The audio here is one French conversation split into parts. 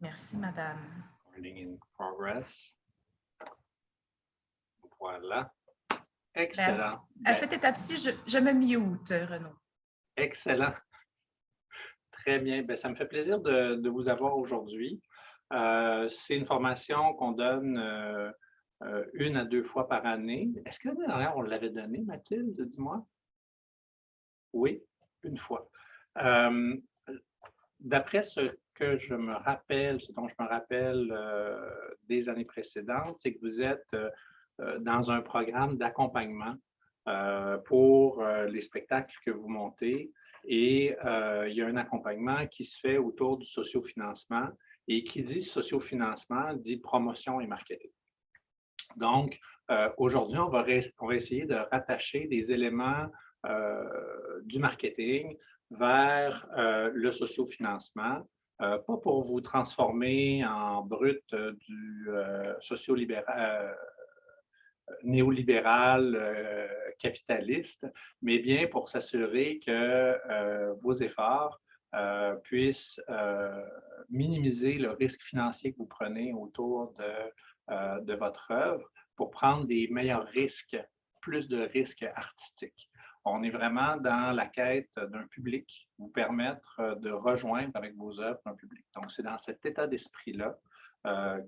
Merci, madame. Recording in progress. Voilà. Excellent. À cette étape-ci, je me mute, Renaud. Excellent. Très bien. Bien, ça me fait plaisir de vous avoir aujourd'hui. C'est une formation qu'on donne 1 à 2 fois par année. Est-ce que l'année dernière, on l'avait donnée, Mathilde? Dis-moi. Oui, 1 fois. D'après ce que je me rappelle, ce dont je me rappelle des années précédentes, c'est que vous êtes dans un programme d'accompagnement pour les spectacles que vous montez. Et il y a un accompagnement qui se fait autour du sociofinancement. Et qui dit sociofinancement dit promotion et marketing. Donc, aujourd'hui, on va essayer de rattacher des éléments du marketing vers le sociofinancement, pas pour vous transformer en brut du néolibéral capitaliste, mais bien pour s'assurer que vos efforts puissent minimiser le risque financier que vous prenez autour de votre œuvre pour prendre des meilleurs risques, plus de risques artistiques. On est vraiment dans la quête d'un public, vous permettre de rejoindre avec vos œuvres un public. Donc, c'est dans cet état d'esprit-là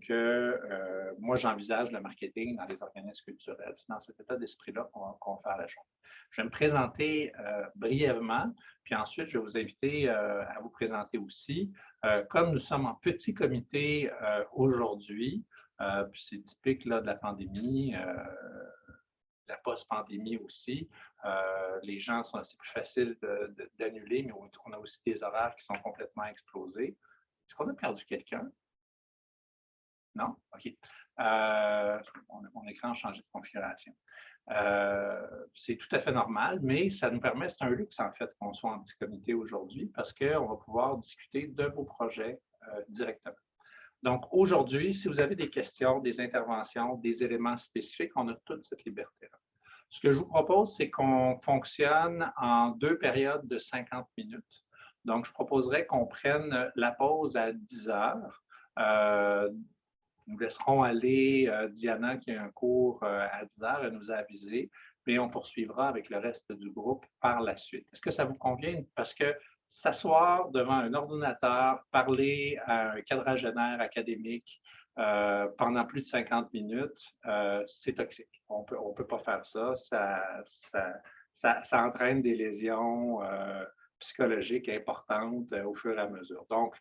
que moi, j'envisage le marketing dans les organismes culturels. C'est dans cet état d'esprit-là qu'on va faire la chose. Je vais me présenter brièvement, puis ensuite, je vais vous inviter à vous présenter aussi. Comme nous sommes en petit comité aujourd'hui, puis c'est typique là, de la pandémie, la post-pandémie aussi. Les gens sont assez plus faciles d'annuler, mais on a aussi des horaires qui sont complètement explosés. Est-ce qu'on a perdu quelqu'un? Non? OK. Mon écran a changé de configuration. C'est tout à fait normal, mais ça nous permet, c'est un luxe en fait qu'on soit en petit comité aujourd'hui parce qu'on va pouvoir discuter de vos projets directement. Donc aujourd'hui, si vous avez des questions, des interventions, des éléments spécifiques, on a toute cette liberté-là. Ce que je vous propose, c'est qu'on fonctionne en 2 périodes de 50 minutes. Donc, je proposerais qu'on prenne la pause à 10 heures. Nous laisserons aller Diana, qui a un cours à 10 heures, elle nous a avisé, mais on poursuivra avec le reste du groupe par la suite. Est-ce que ça vous convient? Parce que s'asseoir devant un ordinateur, parler à un quadragénaire académique pendant plus de 50 minutes, c'est toxique. On peut pas faire ça. Ça entraîne des lésions psychologiques importantes au fur et à mesure. Donc,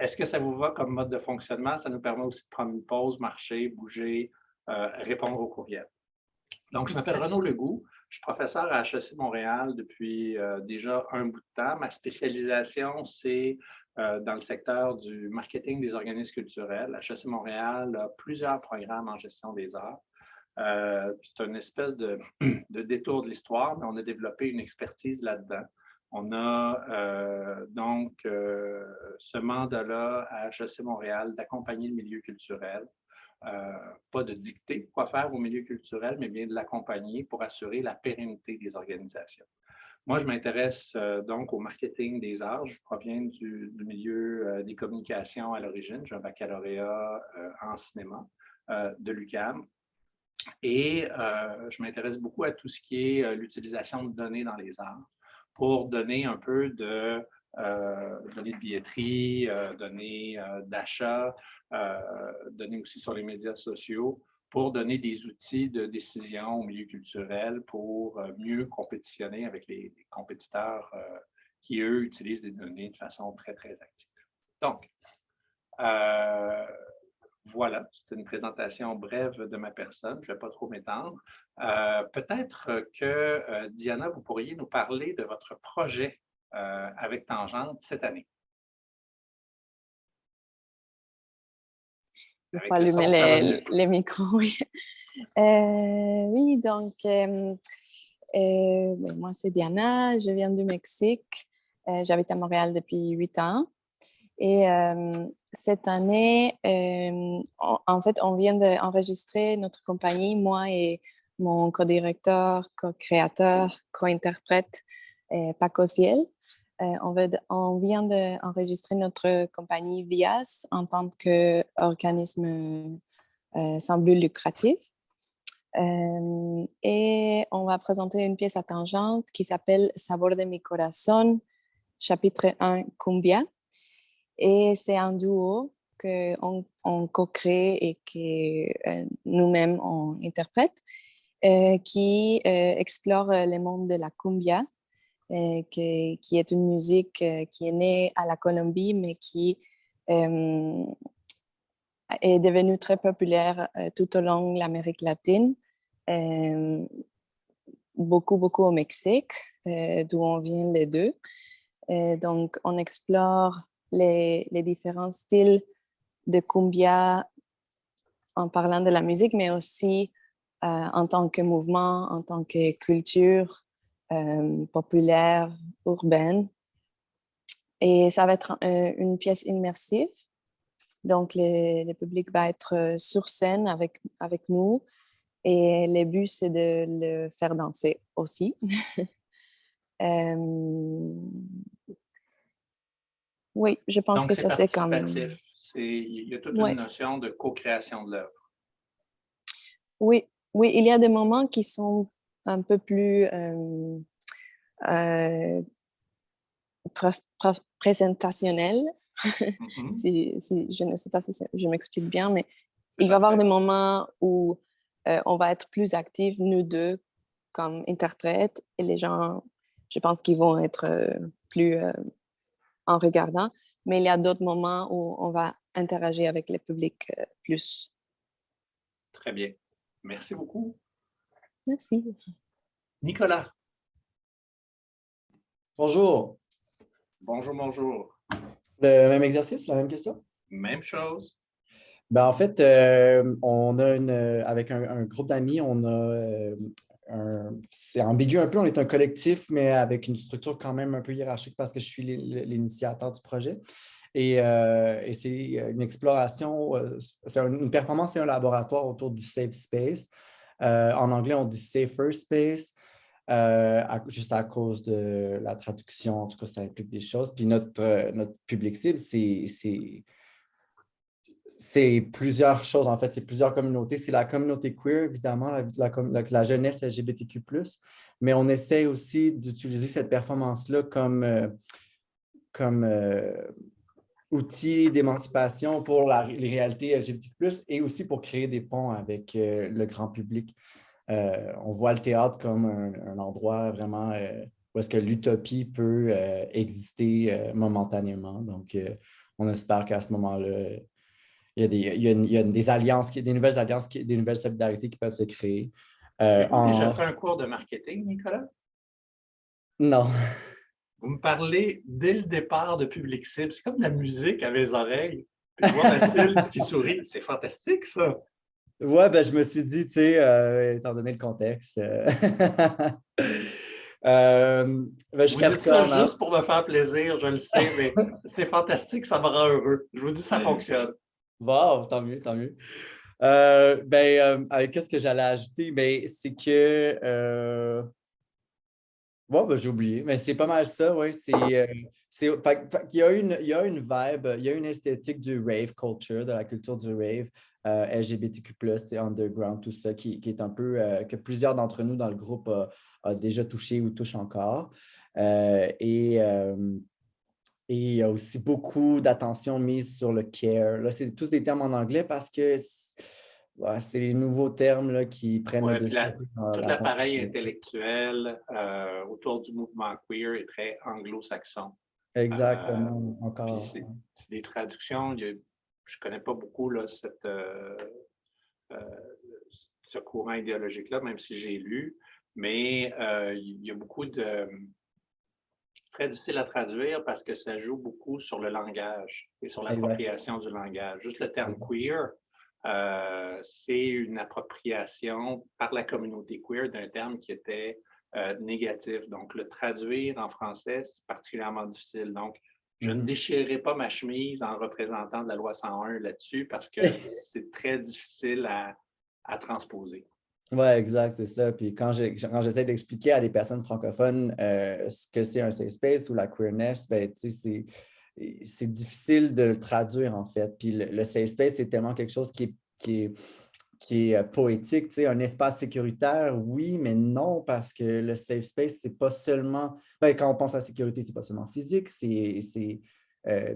est-ce que ça vous va comme mode de fonctionnement? Ça nous permet aussi de prendre une pause, marcher, bouger, répondre aux courriels. Donc, je m'appelle Renaud Legout. Je suis professeur à HEC Montréal depuis déjà un bout de temps. Ma spécialisation, c'est dans le secteur du marketing des organismes culturels. HEC Montréal a plusieurs programmes en gestion des arts. C'est une espèce de détour de l'histoire, mais on a développé une expertise là-dedans. On a donc ce mandat-là à HEC Montréal d'accompagner le milieu culturel, pas de dicter quoi faire au milieu culturel, mais bien de l'accompagner pour assurer la pérennité des organisations. Moi, je m'intéresse donc au marketing des arts. Je proviens du milieu des communications à l'origine. J'ai un baccalauréat en cinéma de l'UQAM. Et je m'intéresse beaucoup à tout ce qui est l'utilisation de données dans les arts pour donner un peu de données de billetterie, données d'achat, données aussi sur les médias sociaux, pour donner des outils de décision au milieu culturel pour mieux compétitionner avec les compétiteurs qui, eux, utilisent des données de façon très, très active. Donc, voilà, c'est une présentation brève de ma personne. Je ne vais pas trop m'étendre. Peut-être que, Diana, vous pourriez nous parler de votre projet avec Tangente cette année. Il faut allumer les micros, oui. Oui, donc, moi, c'est Diana, je viens du Mexique. J'habite à Montréal depuis 8 ans. Et cette année, en fait, on vient d'enregistrer notre compagnie, moi et mon co-directeur, co-créateur, co-interprète, Paco Ciel. On vient d'enregistrer notre compagnie VIAS en tant qu'organisme sans but lucratif. Et on va présenter une pièce à tangente qui s'appelle Sabor de mi corazón, chapitre 1, Cumbia. Et c'est un duo qu'on co-crée et que nous-mêmes on interprète, qui explore le monde de la cumbia, qui est une musique qui est née à la Colombie, mais qui est devenue très populaire tout au long de l'Amérique latine, beaucoup au Mexique, d'où on vient les deux. Donc, on explore les différents styles de cumbia en parlant de la musique, mais aussi en tant que mouvement, en tant que culture populaire, urbaine. Et ça va être une pièce immersive. Donc, le public va être sur scène avec nous. Et le but, c'est de le faire danser aussi. Oui, je pense Donc, que c'est ça, c'est comme... participatif. Il y a toute une notion de co-création de l'œuvre. Oui, il y a des moments qui sont un peu plus présentationnels. Je ne sais pas si je m'explique bien, mais il va y avoir des moments où on va être plus actifs, nous deux, comme interprètes, et les gens, je pense qu'ils vont être plus en regardant, mais il y a d'autres moments où on va interagir avec le public plus. Très bien. Merci beaucoup. Merci. Nicolas. Bonjour. Bonjour. Le même exercice, la même question? Même chose. Ben, en fait, on a avec un groupe d'amis, on a c'est ambigu un peu, on est un collectif, mais avec une structure quand même un peu hiérarchique parce que je suis l'initiateur du projet. Et c'est une exploration, c'est une performance et un laboratoire autour du safe space. En anglais, on dit safer space. Juste à cause de la traduction, en tout cas, ça implique des choses. Puis notre public cible, c'est plusieurs choses, en fait, c'est plusieurs communautés. C'est la communauté queer, évidemment, la jeunesse LGBTQ+, mais on essaie aussi d'utiliser cette performance-là comme outil d'émancipation pour les réalités LGBTQ+, et aussi pour créer des ponts avec le grand public. On voit le théâtre comme un endroit vraiment où est-ce que l'utopie peut exister momentanément. Donc, on espère qu'à ce moment-là, il y a des alliances, des nouvelles alliances, des nouvelles solidarités qui peuvent se créer. Avez-vous déjà fait un cours de marketing, Nicolas? Non. Vous me parlez dès le départ de public cible. C'est comme de la musique à mes oreilles. Puis je vois Mathilde qui sourit. C'est fantastique, ça. Ouais, ben, je me suis dit, tu sais, étant donné le contexte. Ben, je vous dites ça juste pour me faire plaisir, je le sais, mais c'est fantastique, ça me rend heureux. Je vous dis, ça fonctionne. Wow, tant mieux, tant mieux. Qu'est-ce que j'allais ajouter? Ben, c'est que... ben, j'ai oublié, mais c'est pas mal ça, oui. Il y a une vibe, il y a une esthétique du rave culture, de la culture du rave, LGBTQ+, underground, tout ça, qui est un peu, que plusieurs d'entre nous dans le groupe a déjà touché ou touchent encore. Et il y a aussi beaucoup d'attention mise sur le care. Là, c'est tous des termes en anglais parce que c'est les nouveaux termes là, qui prennent le dessus. Tout l'appareil intellectuel autour du mouvement queer est très anglo-saxon. Exactement, encore. C'est des traductions. Je ne connais pas beaucoup là, ce courant idéologique-là, même si j'ai lu, mais il y a beaucoup de... très difficile à traduire parce que ça joue beaucoup sur le langage et sur l'appropriation du langage. Juste le terme queer, c'est une appropriation par la communauté queer d'un terme qui était négatif. Donc, le traduire en français, c'est particulièrement difficile. Donc, je ne déchirerai pas ma chemise en représentant de la loi 101 là-dessus parce que c'est très difficile à transposer. Oui, exact, c'est ça. Puis quand j'essaie d'expliquer à des personnes francophones ce que c'est un safe space ou la queerness, ben, tu sais, c'est difficile de le traduire, en fait. Puis le safe space, c'est tellement quelque chose qui est poétique, tu sais, un espace sécuritaire, oui, mais non, parce que le safe space, c'est pas seulement, ben, quand on pense à la sécurité, c'est pas seulement physique,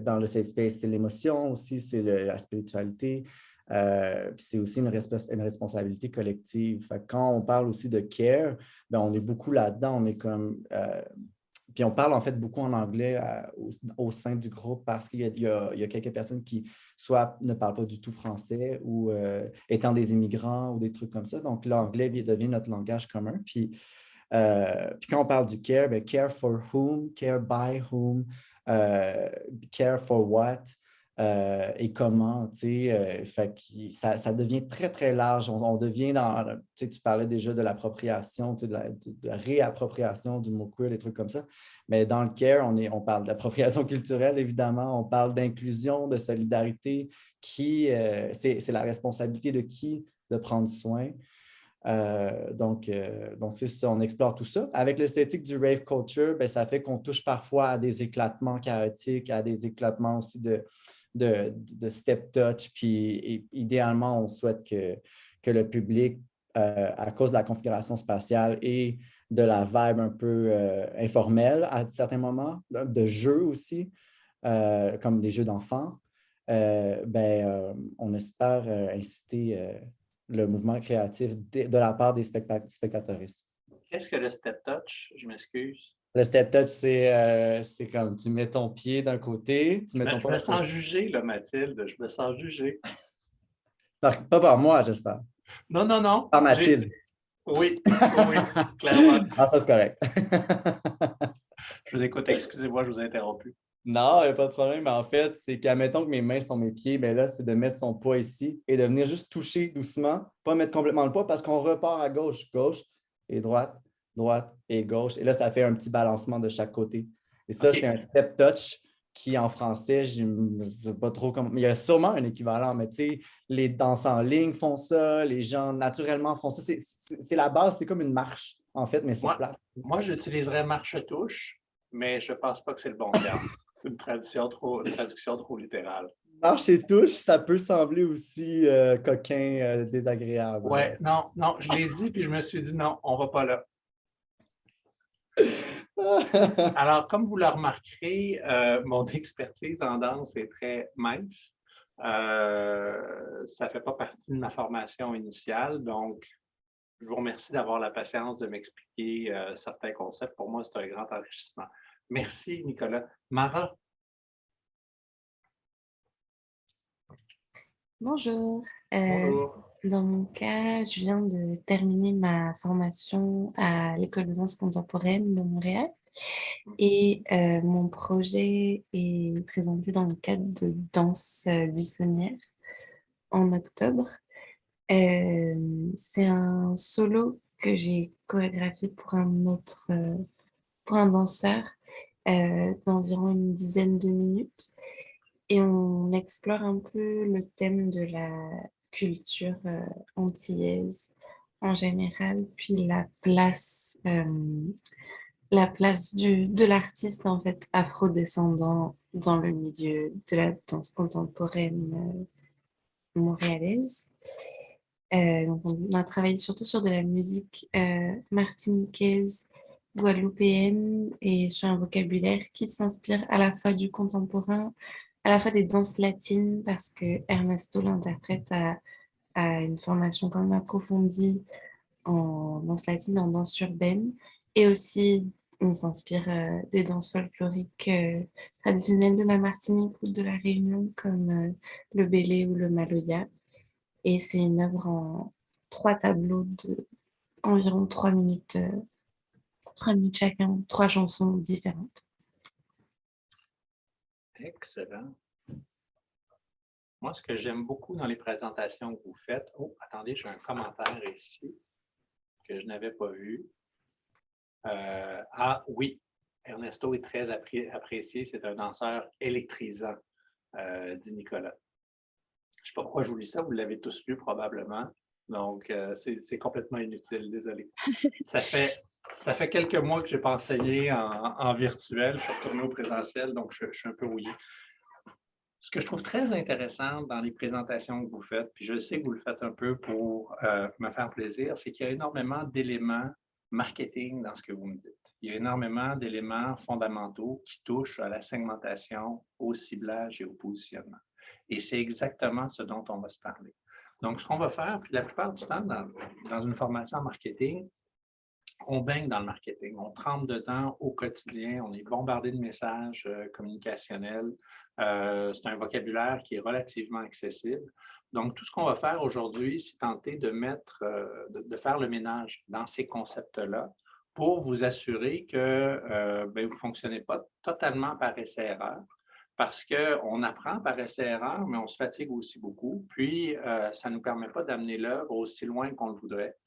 dans le safe space, c'est l'émotion aussi, c'est la spiritualité, puis c'est aussi une responsabilité collective. Fait que quand on parle aussi de care, ben, on est beaucoup là-dedans, on est comme, puis on parle en fait beaucoup en anglais au sein du groupe parce qu'il y a quelques personnes qui soit ne parlent pas du tout français ou étant des immigrants ou des trucs comme ça. Donc l'anglais devient notre langage commun. Puis quand on parle du care, bien, care for whom, care by whom, care for what et comment, tu sais, fait que ça devient très, très large. On devient dans, tu sais, tu parlais déjà de l'appropriation, tu sais, de la réappropriation du mot queer, des trucs comme ça. Mais dans le care, on parle d'appropriation culturelle, évidemment, on parle d'inclusion, de solidarité, c'est la responsabilité de qui de prendre soin. Donc c'est ça, on explore tout ça. Avec l'esthétique du rave culture, bien, ça fait qu'on touche parfois à des éclatements chaotiques, à des éclatements aussi de step touch. Puis idéalement, on souhaite que le public, à cause de la configuration spatiale et de la vibe un peu informelle à certains moments, de jeux aussi, comme des jeux d'enfants, on espère inciter le mouvement créatif de la part des spectateuristes. Qu'est-ce que le step touch? Je m'excuse. Le step touch, c'est comme tu mets ton pied d'un côté, tu mets ton Je me sens jugé, là, Mathilde. Je me sens jugé. Pas par moi, j'espère. Non, non, non. Par Mathilde. Oui, oui, clairement. Ah, ça, c'est correct. Je vous écoute, excusez-moi, je vous ai interrompu. Non, il n'y a pas de problème. Mais en fait, c'est qu'admettons que mes mains sont mes pieds, bien là, c'est de mettre son poids ici et de venir juste toucher doucement, pas mettre complètement le poids parce qu'on repart à gauche, gauche et droite, droite et gauche. Et là, ça fait un petit balancement de chaque côté. Et ça, c'est un step touch qui, en français, je ne sais pas trop comment. Il y a sûrement un équivalent, mais tu sais, les danses en ligne font ça, les gens naturellement font ça. C'est la base, c'est comme une marche, en fait, mais sur place. Moi, j'utiliserais marche-touche, mais je ne pense pas que c'est le bon terme. Une traduction trop littérale. Marche et touche, ça peut sembler aussi coquin, désagréable. Oui, non, je l'ai dit, puis je me suis dit non, on ne va pas là. Alors, comme vous le remarquerez, mon expertise en danse est très mince. Ça ne fait pas partie de ma formation initiale, donc je vous remercie d'avoir la patience de m'expliquer certains concepts. Pour moi, c'est un grand enrichissement. Merci, Nicolas. Mara? Bonjour. Bonjour. Dans mon cas, je viens de terminer ma formation à l'École de danse contemporaine de Montréal et mon projet est présenté dans le cadre de Danse buissonnière en octobre. C'est un solo que j'ai chorégraphié pour pour un danseur d'environ une dizaine de minutes. Et on explore un peu le thème de la culture antillaise en général, puis la place de l'artiste en fait afrodescendant dans le milieu de la danse contemporaine montréalaise. Donc on a travaillé surtout sur de la musique martiniquaise, guadeloupéenne et sur un vocabulaire qui s'inspire à la fois du contemporain, à la fois des danses latines, parce que Ernesto, l'interprète, a une formation quand même approfondie en danse latine, en danse urbaine, et aussi on s'inspire des danses folkloriques traditionnelles de la Martinique ou de la Réunion, comme le bélé ou le maloya. Et c'est une œuvre en 3 tableaux de environ 3 minutes chacun, 3 chansons différentes. Excellent. Moi, ce que j'aime beaucoup dans les présentations que vous faites... Oh, attendez, j'ai un commentaire ici que je n'avais pas vu. Oui, Ernesto est très apprécié. C'est un danseur électrisant, dit Nicolas. Je ne sais pas pourquoi je vous lis ça, vous l'avez tous lu probablement. Donc, c'est complètement inutile, désolé. Ça fait quelques mois que je n'ai pas enseigné en virtuel. Je suis retourné au présentiel, donc je suis un peu rouillé. Ce que je trouve très intéressant dans les présentations que vous faites, puis je sais que vous le faites un peu pour me faire plaisir, c'est qu'il y a énormément d'éléments marketing dans ce que vous me dites. Il y a énormément d'éléments fondamentaux qui touchent à la segmentation, au ciblage et au positionnement. Et c'est exactement ce dont on va se parler. Donc, ce qu'on va faire, puis la plupart du temps, dans une formation en marketing, on baigne dans le marketing, on trempe dedans au quotidien, on est bombardé de messages communicationnels. C'est un vocabulaire qui est relativement accessible. Donc, tout ce qu'on va faire aujourd'hui, c'est tenter de faire le ménage dans ces concepts-là pour vous assurer que vous ne fonctionnez pas totalement par essai-erreur, parce qu'on apprend par essai-erreur, mais on se fatigue aussi beaucoup. Puis, ça ne nous permet pas d'amener l'œuvre aussi loin qu'on le voudrait.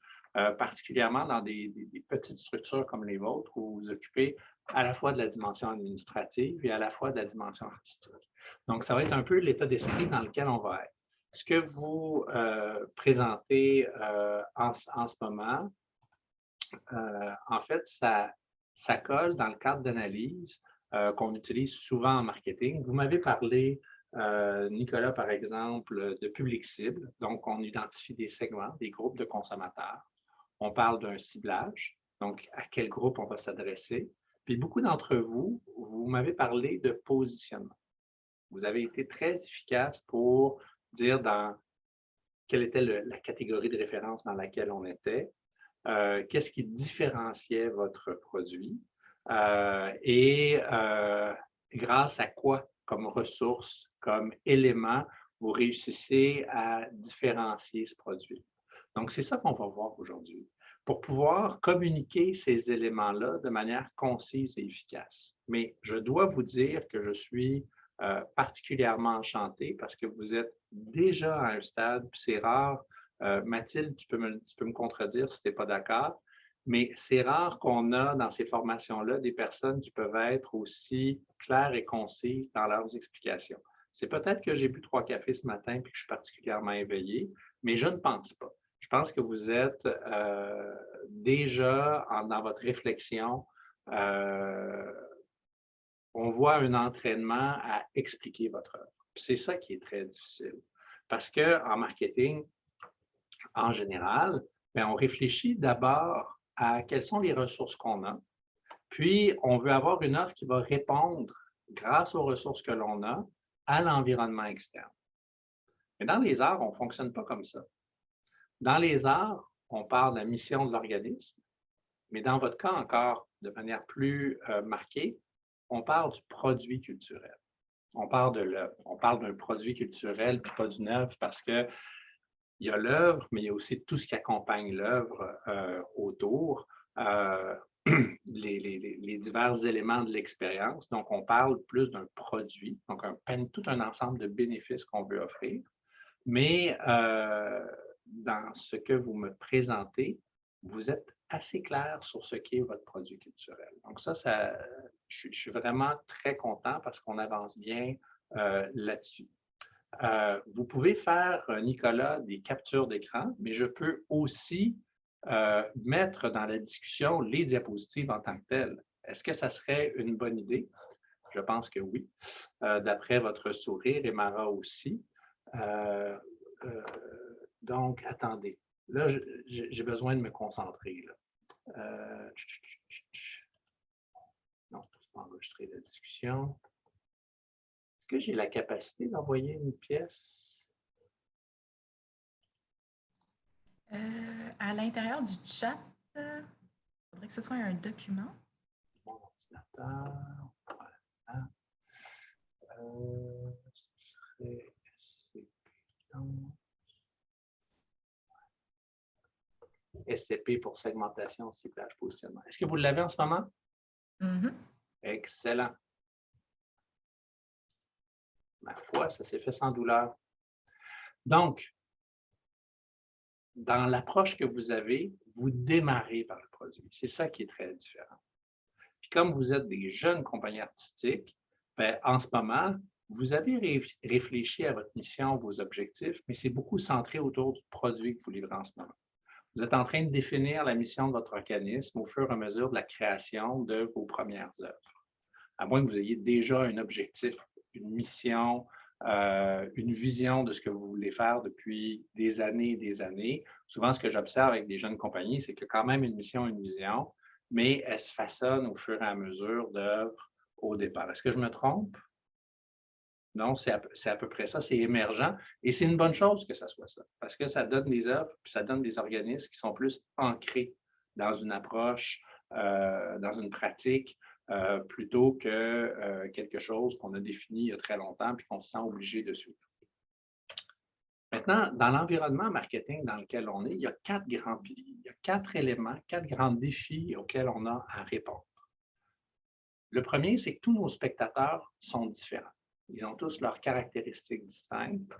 Particulièrement dans des petites structures comme les vôtres, où vous vous occupez à la fois de la dimension administrative et à la fois de la dimension artistique. Donc, ça va être un peu l'état d'esprit dans lequel on va être. Ce que vous présentez en ce moment, en fait, ça colle dans le cadre d'analyse qu'on utilise souvent en marketing. Vous m'avez parlé, Nicolas, par exemple, de public cible. Donc, on identifie des segments, des groupes de consommateurs. On parle d'un ciblage, donc à quel groupe on va s'adresser. Puis beaucoup d'entre vous, vous m'avez parlé de positionnement. Vous avez été très efficace pour dire quelle était la catégorie de référence dans laquelle on était, qu'est-ce qui différenciait votre produit et grâce à quoi, comme ressource, comme élément, vous réussissez à différencier ce produit. Donc, c'est ça qu'on va voir aujourd'hui, pour pouvoir communiquer ces éléments-là de manière concise et efficace. Mais je dois vous dire que je suis particulièrement enchanté parce que vous êtes déjà à un stade, puis c'est rare. Mathilde, tu peux me contredire si tu n'es pas d'accord, mais c'est rare qu'on a dans ces formations-là des personnes qui peuvent être aussi claires et concises dans leurs explications. C'est peut-être que j'ai bu 3 cafés ce matin et que je suis particulièrement éveillé, mais je ne pense pas. Je pense que vous êtes déjà dans votre réflexion, on voit un entraînement à expliquer votre œuvre. C'est ça qui est très difficile. Parce qu'en marketing, en général, on réfléchit d'abord à quelles sont les ressources qu'on a, puis on veut avoir une offre qui va répondre, grâce aux ressources que l'on a, à l'environnement externe. Mais dans les arts, on ne fonctionne pas comme ça. Dans les arts, on parle de la mission de l'organisme, mais dans votre cas encore, de manière plus marquée, on parle du produit culturel. On parle de l'œuvre. On parle d'un produit culturel, puis pas d'une œuvre, parce qu'il y a l'œuvre, mais il y a aussi tout ce qui accompagne l'œuvre autour, les divers éléments de l'expérience. Donc, on parle plus d'un produit, donc tout un ensemble de bénéfices qu'on veut offrir. Mais dans ce que vous me présentez, vous êtes assez clair sur ce qu'est votre produit culturel. Donc ça je suis vraiment très content parce qu'on avance bien là-dessus. Vous pouvez faire, Nicolas, des captures d'écran, mais je peux aussi mettre dans la discussion les diapositives en tant que telles. Est-ce que ça serait une bonne idée? Je pense que oui, d'après votre sourire et Mara aussi. Donc, attendez. Là, j'ai besoin de me concentrer. Là. Non, je ne peux pas enregistrer la discussion. Est-ce que j'ai la capacité d'envoyer une pièce? À l'intérieur du chat, il faudrait que ce soit un document. Mon ordinateur. Voilà. Ce serait SCP pour segmentation, ciblage, positionnement. Est-ce que vous l'avez en ce moment? Mm-hmm. Excellent. Ma foi, ça s'est fait sans douleur. Donc, dans l'approche que vous avez, vous démarrez par le produit. C'est ça qui est très différent. Puis comme vous êtes des jeunes compagnies artistiques, en ce moment, vous avez réfléchi à votre mission, vos objectifs, mais c'est beaucoup centré autour du produit que vous livrez en ce moment. Vous êtes en train de définir la mission de votre organisme au fur et à mesure de la création de vos premières œuvres. À moins que vous ayez déjà un objectif, une mission, une vision de ce que vous voulez faire depuis des années et des années. Souvent, ce que j'observe avec des jeunes compagnies, c'est qu'il y a quand même une mission, une vision, mais elle se façonne au fur et à mesure d'œuvres au départ. Est-ce que je me trompe? Non, c'est à peu près ça, c'est émergent. Et c'est une bonne chose que ça soit ça, parce que ça donne des œuvres, puis ça donne des organismes qui sont plus ancrés dans une approche, dans une pratique, plutôt que quelque chose qu'on a défini il y a très longtemps puis qu'on se sent obligé de suivre. Maintenant, dans l'environnement marketing dans lequel on est, il y a 4 grands piliers, il y a 4 éléments, 4 grands défis auxquels on a à répondre. Le premier, c'est que tous nos spectateurs sont différents. Ils ont tous leurs caractéristiques distinctes.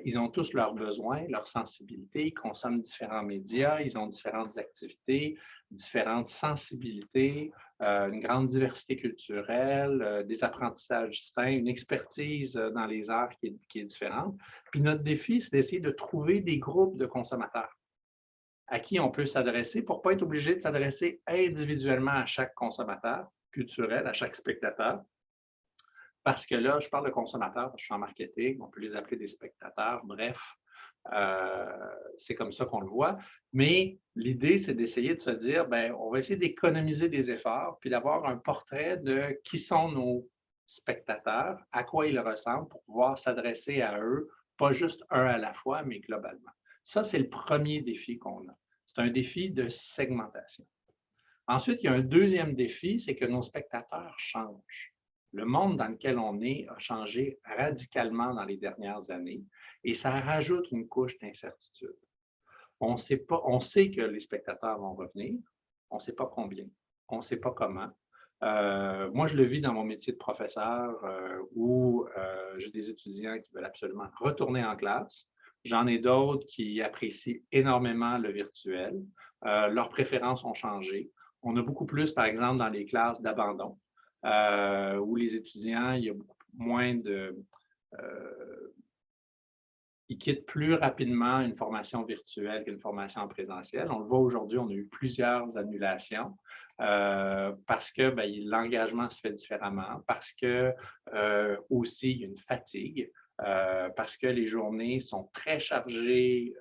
Ils ont tous leurs besoins, leurs sensibilités. Ils consomment différents médias. Ils ont différentes activités, différentes sensibilités, une grande diversité culturelle, des apprentissages distincts, une expertise dans les arts qui est différente. Puis notre défi, c'est d'essayer de trouver des groupes de consommateurs à qui on peut s'adresser pour ne pas être obligé de s'adresser individuellement à chaque consommateur culturel, à chaque spectateur. Parce que là, je parle de consommateurs, je suis en marketing, on peut les appeler des spectateurs, bref, c'est comme ça qu'on le voit. Mais l'idée, c'est d'essayer de se dire, bien, on va essayer d'économiser des efforts, puis d'avoir un portrait de qui sont nos spectateurs, à quoi ils ressemblent pour pouvoir s'adresser à eux, pas juste un à la fois, mais globalement. Ça, c'est le premier défi qu'on a. C'est un défi de segmentation. Ensuite, il y a un deuxième défi, c'est que nos spectateurs changent. Le monde dans lequel on est a changé radicalement dans les dernières années et ça rajoute une couche d'incertitude. On sait que les spectateurs vont revenir, on ne sait pas combien, on ne sait pas comment. Moi, je le vis dans mon métier de professeur où j'ai des étudiants qui veulent absolument retourner en classe. J'en ai d'autres qui apprécient énormément le virtuel. Leurs préférences ont changé. On a beaucoup plus, par exemple, dans les classes d'abandon, où les étudiants, il y a beaucoup moins de... ils quittent plus rapidement une formation virtuelle qu'une formation en présentiel. On le voit aujourd'hui, on a eu plusieurs annulations parce que l'engagement se fait différemment, parce que aussi il y a une fatigue, parce que les journées sont très chargées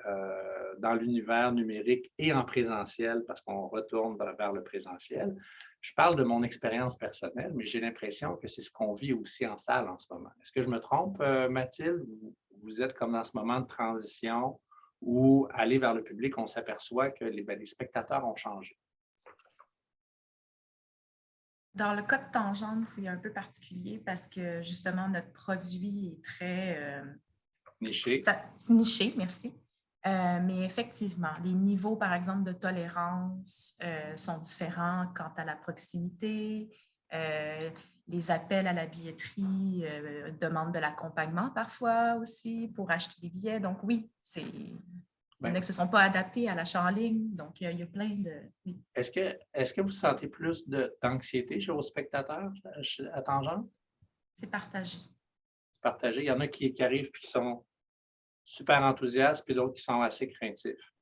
dans l'univers numérique et en présentiel parce qu'on retourne vers le présentiel. Je parle de mon expérience personnelle, mais j'ai l'impression que c'est ce qu'on vit aussi en salle en ce moment. Est-ce que je me trompe, Mathilde? Vous êtes comme dans ce moment de transition où aller vers le public, on s'aperçoit que les spectateurs ont changé. Dans le cas de Tangente, c'est un peu particulier parce que justement, notre produit est très niché. C'est niché, merci. Mais effectivement, les niveaux, par exemple, de tolérance sont différents quant à la proximité. Les appels à la billetterie demandent de l'accompagnement parfois aussi pour acheter des billets. Donc oui, il y en a qui ne se sont pas adaptés à l'achat en ligne. Donc, il y a plein de... Oui. Est-ce que vous sentez plus d'anxiété chez vos spectateurs à Tangente? C'est partagé. C'est partagé. Il y en a qui arrivent et qui sont super enthousiastes, puis d'autres qui sont assez craintifs.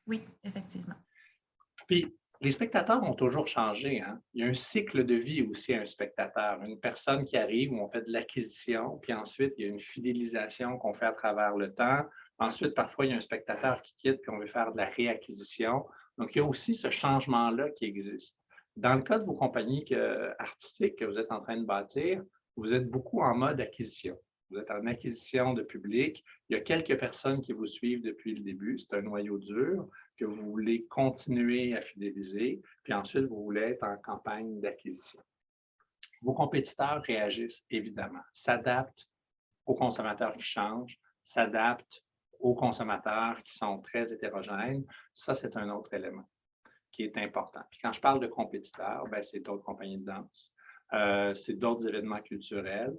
Oui, effectivement. Puis, les spectateurs ont toujours changé. Hein? Il y a un cycle de vie aussi à un spectateur. Une personne qui arrive où on fait de l'acquisition, puis ensuite, il y a une fidélisation qu'on fait à travers le temps. Ensuite, parfois, il y a un spectateur qui quitte, puis on veut faire de la réacquisition. Donc, il y a aussi ce changement-là qui existe. Dans le cas de vos compagnies artistiques que vous êtes en train de bâtir, vous êtes beaucoup en mode acquisition. Vous êtes en acquisition de public. Il y a quelques personnes qui vous suivent depuis le début. C'est un noyau dur que vous voulez continuer à fidéliser. Puis ensuite, vous voulez être en campagne d'acquisition. Vos compétiteurs réagissent évidemment, s'adaptent aux consommateurs qui changent, s'adaptent aux consommateurs qui sont très hétérogènes. Ça, c'est un autre élément qui est important. Puis quand je parle de compétiteurs, c'est d'autres compagnies de danse, c'est d'autres événements culturels.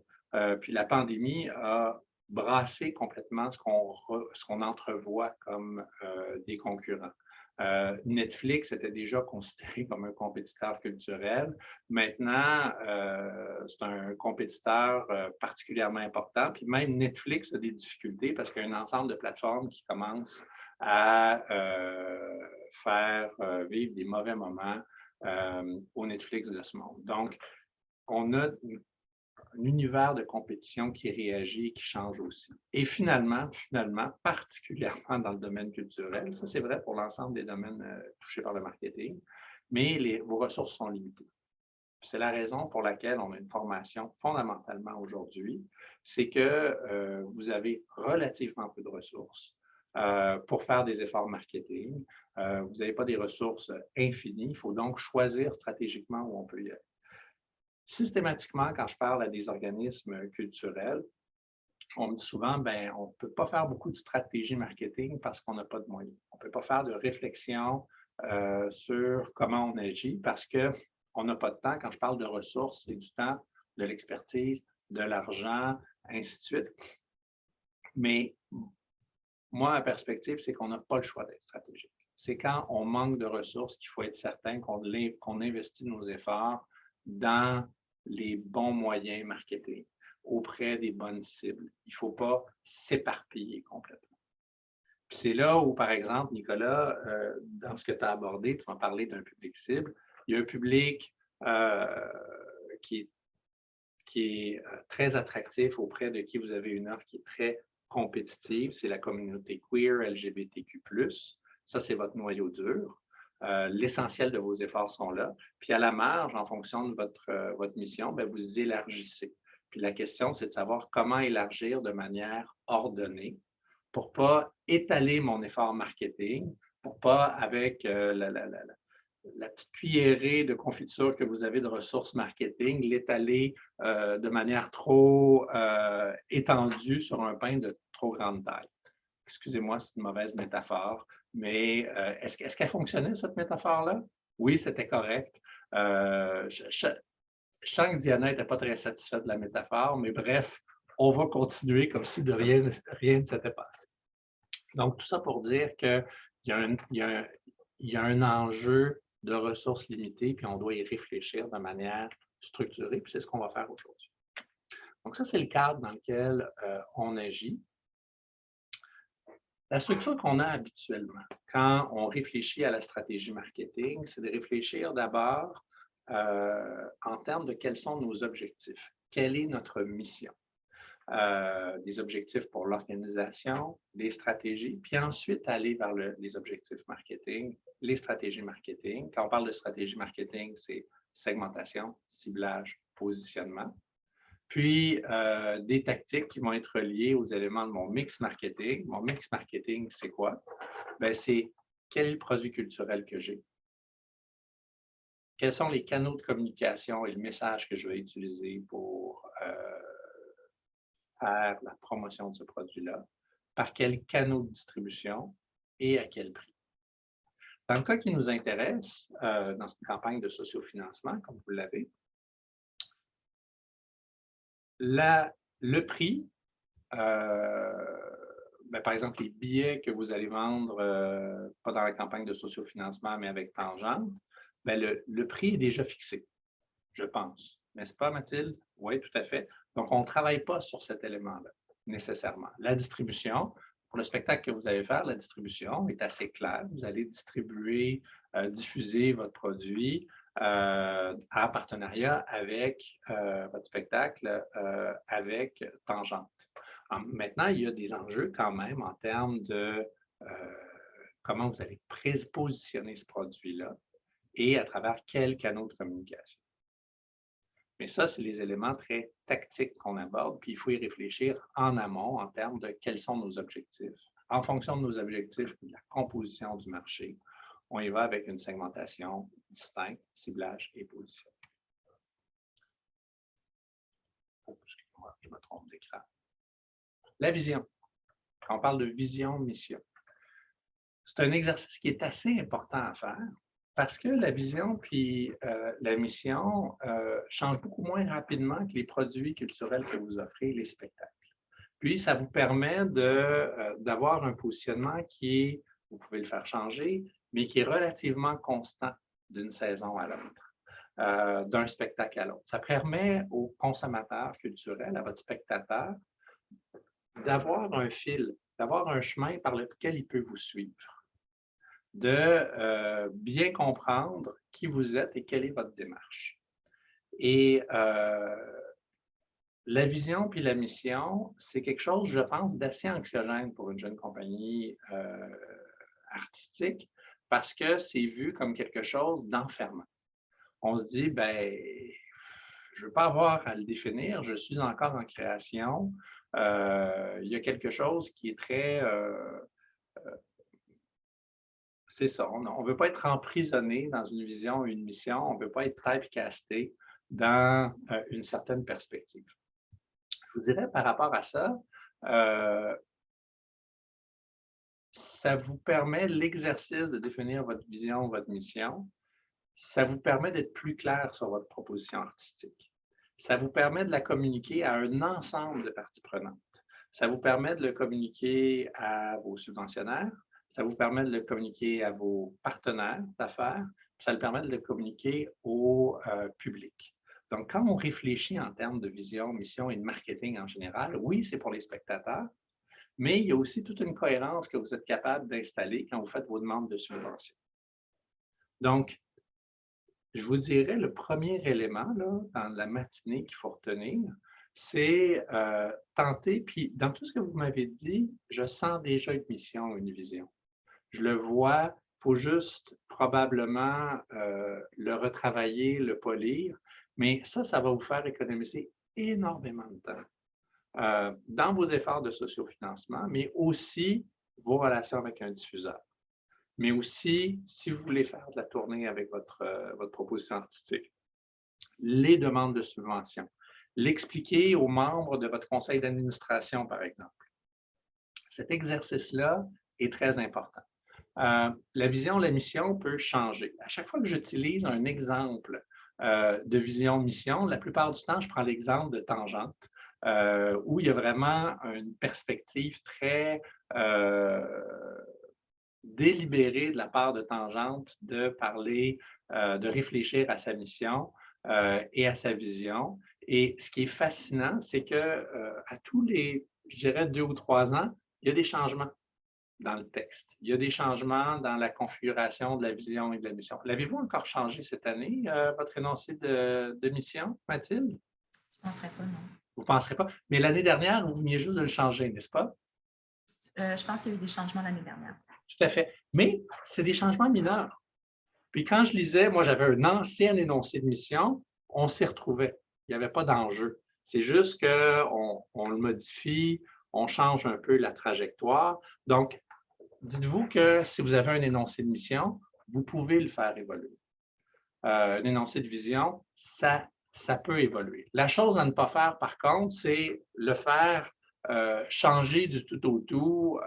Puis la pandémie a brassé complètement ce qu'on entrevoit comme des concurrents. Netflix était déjà considéré comme un compétiteur culturel. Maintenant, c'est un compétiteur particulièrement important. Puis même Netflix a des difficultés parce qu'il y a un ensemble de plateformes qui commencent à faire vivre des mauvais moments au Netflix de ce monde. Donc, on a un univers de compétition qui réagit et qui change aussi. Et finalement, particulièrement dans le domaine culturel, ça c'est vrai pour l'ensemble des domaines touchés par le marketing, mais vos ressources sont limitées. C'est la raison pour laquelle on a une formation fondamentalement aujourd'hui, c'est que vous avez relativement peu de ressources pour faire des efforts marketing. Vous n'avez pas des ressources infinies, il faut donc choisir stratégiquement où on peut y aller. Systématiquement, quand je parle à des organismes culturels, on me dit souvent, ben, on ne peut pas faire beaucoup de stratégie marketing parce qu'on n'a pas de moyens. On ne peut pas faire de réflexion sur comment on agit parce qu'on n'a pas de temps. Quand je parle de ressources, c'est du temps, de l'expertise, de l'argent, ainsi de suite. Mais moi, ma perspective, c'est qu'on n'a pas le choix d'être stratégique. C'est quand on manque de ressources qu'il faut être certain qu'on investit nos efforts dans les bons moyens marketing, auprès des bonnes cibles. Il ne faut pas s'éparpiller complètement. Puis c'est là où, par exemple, Nicolas, dans ce que tu as abordé, tu m'as parlé d'un public cible. Il y a un public qui est très attractif auprès de qui vous avez une offre qui est très compétitive. C'est la communauté queer, LGBTQ+. Ça, c'est votre noyau dur. L'essentiel de vos efforts sont là. Puis à la marge, en fonction de votre mission, bien, vous élargissez. Puis la question, c'est de savoir comment élargir de manière ordonnée pour ne pas étaler mon effort marketing, pour ne pas, avec la petite cuillerée de confiture que vous avez de ressources marketing, l'étaler de manière trop étendue sur un pain de trop grande taille. Excusez-moi, c'est une mauvaise métaphore, mais est-ce qu'elle fonctionnait, cette métaphore-là? Oui, c'était correct. Je sens que Diana n'était pas très satisfaite de la métaphore, mais bref, on va continuer comme si de rien ne s'était passé. Donc, tout ça pour dire qu'il y a un enjeu de ressources limitées, puis on doit y réfléchir de manière structurée, puis c'est ce qu'on va faire aujourd'hui. Donc, ça, c'est le cadre dans lequel on agit. La structure qu'on a habituellement quand on réfléchit à la stratégie marketing, c'est de réfléchir d'abord en termes de quels sont nos objectifs. Quelle est notre mission? Des objectifs pour l'organisation, des stratégies, puis ensuite aller vers les objectifs marketing, les stratégies marketing. Quand on parle de stratégie marketing, c'est segmentation, ciblage, positionnement. Puis, des tactiques qui vont être liées aux éléments de mon mix marketing. Mon mix marketing, c'est quoi? Bien, c'est quel est le produit culturel que j'ai? Quels sont les canaux de communication et le message que je vais utiliser pour faire la promotion de ce produit-là? Par quel canaux de distribution et à quel prix? Dans le cas qui nous intéresse, dans une campagne de sociofinancement, comme vous l'avez, le prix, ben, par exemple, les billets que vous allez vendre, pas dans la campagne de sociofinancement, mais avec Tangente, ben, le prix est déjà fixé, je pense. N'est-ce pas, Mathilde? Oui, tout à fait. Donc, on ne travaille pas sur cet élément-là, nécessairement. La distribution, pour le spectacle que vous allez faire, la distribution est assez claire. Vous allez distribuer, diffuser votre produit en partenariat avec votre spectacle, avec Tangente. Maintenant, il y a des enjeux quand même en termes de comment vous allez positionner ce produit-là et à travers quels canaux de communication. Mais ça, c'est les éléments très tactiques qu'on aborde, puis il faut y réfléchir en amont en termes de quels sont nos objectifs. En fonction de nos objectifs et de la composition du marché, on y va avec une segmentation distincte, ciblage et position. Oh, excusez-moi, je me trompe d'écran. La vision. Quand on parle de vision, mission, c'est un exercice qui est assez important à faire parce que la vision puis la mission changent beaucoup moins rapidement que les produits culturels que vous offrez, les spectacles. Puis, ça vous permet d'avoir un positionnement qui est, vous pouvez le faire changer, mais qui est relativement constant d'une saison à l'autre, d'un spectacle à l'autre. Ça permet aux consommateurs culturels, à votre spectateur, d'avoir un fil, d'avoir un chemin par lequel il peut vous suivre, de bien comprendre qui vous êtes et quelle est votre démarche. Et la vision puis la mission, c'est quelque chose, je pense, d'assez anxiogène pour une jeune compagnie artistique parce que c'est vu comme quelque chose d'enfermant. On se dit, ben, je ne veux pas avoir à le définir, je suis encore en création. Il y a quelque chose qui est très... c'est ça, on ne veut pas être emprisonné dans une vision, une mission, on ne veut pas être typecasté dans une certaine perspective. Je vous dirais par rapport à ça, ça vous permet l'exercice de définir votre vision, votre mission. Ça vous permet d'être plus clair sur votre proposition artistique. Ça vous permet de la communiquer à un ensemble de parties prenantes. Ça vous permet de le communiquer à vos subventionnaires. Ça vous permet de le communiquer à vos partenaires d'affaires. Ça le permet de le communiquer au public. Donc, quand on réfléchit en termes de vision, mission et de marketing en général, oui, c'est pour les spectateurs, mais il y a aussi toute une cohérence que vous êtes capable d'installer quand vous faites vos demandes de subvention. Donc, je vous dirais, le premier élément là, dans la matinée qu'il faut retenir, c'est tenter, puis dans tout ce que vous m'avez dit, je sens déjà une mission, une vision. Je le vois, il faut juste probablement le retravailler, le polir, mais ça va vous faire économiser énormément de temps dans vos efforts de sociofinancement, mais aussi vos relations avec un diffuseur. Mais aussi, si vous voulez faire de la tournée avec votre proposition artistique, les demandes de subvention, l'expliquer aux membres de votre conseil d'administration, par exemple. Cet exercice-là est très important. La vision, la mission peut changer. À chaque fois que j'utilise un exemple de vision-mission, la plupart du temps, je prends l'exemple de Tangente, où il y a vraiment une perspective très délibérée de la part de Tangente de parler, de réfléchir à sa mission et à sa vision. Et ce qui est fascinant, c'est que à tous les, je dirais, 2 ou 3 ans, il y a des changements dans le texte. Il y a des changements dans la configuration de la vision et de la mission. L'avez-vous encore changé cette année, votre énoncé de mission, Mathilde? Je ne penserais pas, non. Vous ne penserez pas. Mais l'année dernière, vous veniez juste de le changer, n'est-ce pas? Je pense qu'il y a eu des changements l'année dernière. Tout à fait. Mais c'est des changements mineurs. Puis quand je lisais, moi, j'avais un ancien énoncé de mission, on s'y retrouvait. Il n'y avait pas d'enjeu. C'est juste qu'on le modifie, on change un peu la trajectoire. Donc, dites-vous que si vous avez un énoncé de mission, vous pouvez le faire évoluer. Un énoncé de vision, ça peut évoluer. La chose à ne pas faire, par contre, c'est le faire changer du tout au tout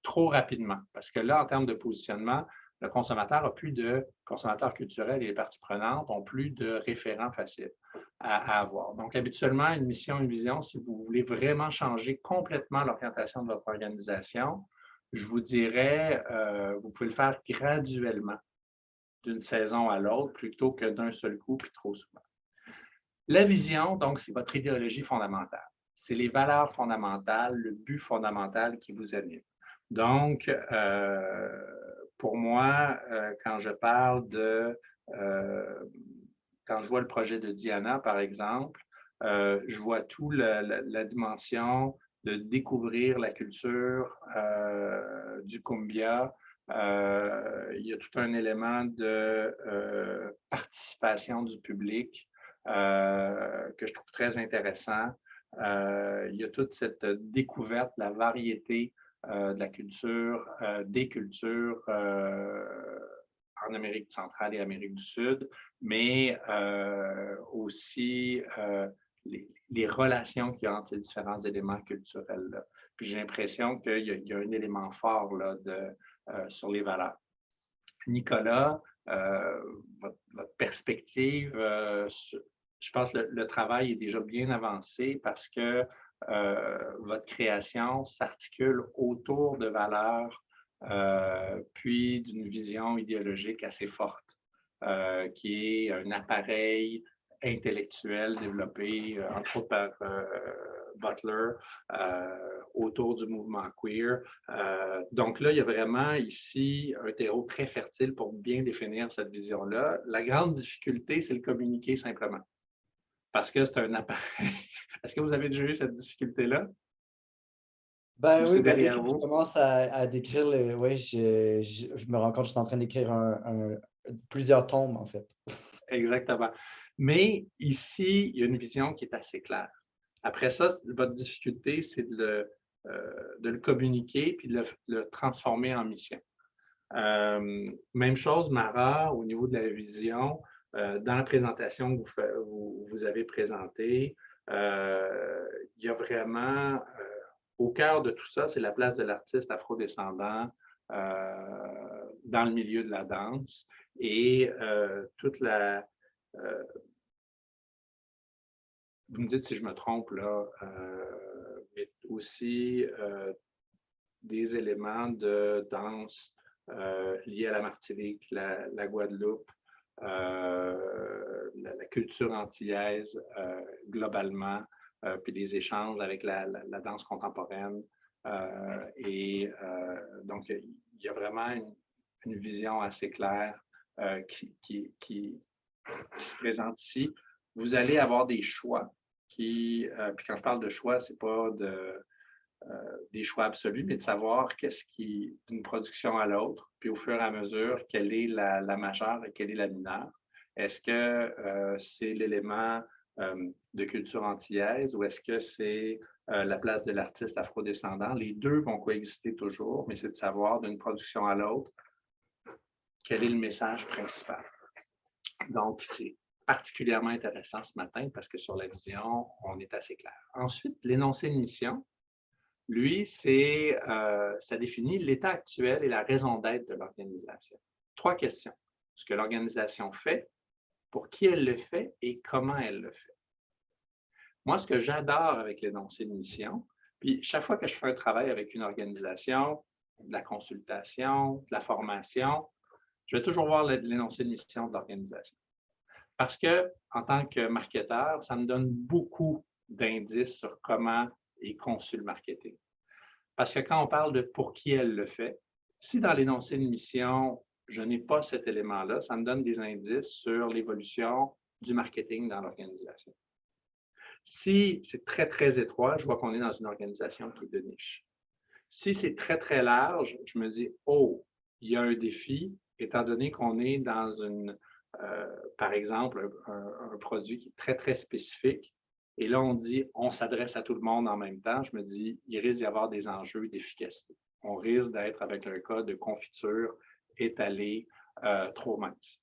trop rapidement. Parce que là, en termes de positionnement, le consommateur n'a plus de consommateur culturel et les parties prenantes n'ont plus de référents faciles à avoir. Donc, habituellement, une mission, une vision, si vous voulez vraiment changer complètement l'orientation de votre organisation, je vous dirais, vous pouvez le faire graduellement d'une saison à l'autre plutôt que d'un seul coup puis trop souvent. La vision, donc, c'est votre idéologie fondamentale. C'est les valeurs fondamentales, le but fondamental qui vous anime. Donc, pour moi, quand je parle de, quand je vois le projet de Diana, par exemple, je vois tout la dimension de découvrir la culture du cumbia. Il y a tout un élément de participation du public que je trouve très intéressant. Il y a toute cette découverte, la variété de la culture, des cultures en Amérique centrale et Amérique du Sud, mais aussi les relations qu'il y a entre ces différents éléments culturels-là. Puis j'ai l'impression qu'il y a un élément fort là, sur les valeurs. Nicolas, votre perspective, je pense que le travail est déjà bien avancé parce que votre création s'articule autour de valeurs puis d'une vision idéologique assez forte, qui est un appareil intellectuel développé, entre autres par Butler, autour du mouvement queer. Donc là, il y a vraiment ici un terreau très fertile pour bien définir cette vision-là. La grande difficulté, c'est le communiquer simplement, parce que c'est un appareil. Est-ce que vous avez déjà eu cette difficulté-là? Ben Ou oui, c'est ben, dès derrière que je vous? commence à décrire oui, je me rends compte que je suis en train d'écrire plusieurs tomes, en fait. Exactement. Mais ici, il y a une vision qui est assez claire. Après ça, votre difficulté, c'est de le communiquer puis de le transformer en mission. Même chose, Mara, au niveau de la vision, dans la présentation que vous avez présentée, il y a vraiment, au cœur de tout ça, c'est la place de l'artiste afrodescendant dans le milieu de la danse et toute la... vous me dites si je me trompe, là, mais aussi des éléments de danse liés à la Martinique, la Guadeloupe, la culture antillaise globalement, puis des échanges avec la danse contemporaine. Donc, il y a vraiment une vision assez claire qui se présente ici. Vous allez avoir des choix puis quand je parle de choix, ce n'est pas des choix absolus, mais de savoir qu'est-ce qui, d'une production à l'autre, puis au fur et à mesure, quelle est la majeure et quelle est la mineure. Est-ce que c'est l'élément de culture antillaise ou est-ce que c'est la place de l'artiste afrodescendant? Les deux vont coexister toujours, mais c'est de savoir d'une production à l'autre quel est le message principal. Donc, c'est particulièrement intéressant ce matin parce que sur la vision, on est assez clair. Ensuite, l'énoncé de mission, lui, ça définit l'état actuel et la raison d'être de l'organisation. 3 questions. Ce que l'organisation fait, pour qui elle le fait et comment elle le fait. Moi, ce que j'adore avec l'énoncé de mission, puis chaque fois que je fais un travail avec une organisation, de la consultation, de la formation, je vais toujours voir l'énoncé de mission de l'organisation. Parce que, en tant que marketeur, ça me donne beaucoup d'indices sur comment est conçu le marketing. Parce que quand on parle de pour qui elle le fait, si dans l'énoncé de mission, je n'ai pas cet élément-là, ça me donne des indices sur l'évolution du marketing dans l'organisation. Si c'est très, très étroit, je vois qu'on est dans une organisation qui est de niche. Si c'est très, très large, je me dis, oh, il y a un défi, étant donné qu'on est dans par exemple, un produit qui est très, très spécifique. Et là, on dit, on s'adresse à tout le monde en même temps. Je me dis, il risque d'y avoir des enjeux d'efficacité. On risque d'être avec un cas de confiture étalée trop mince.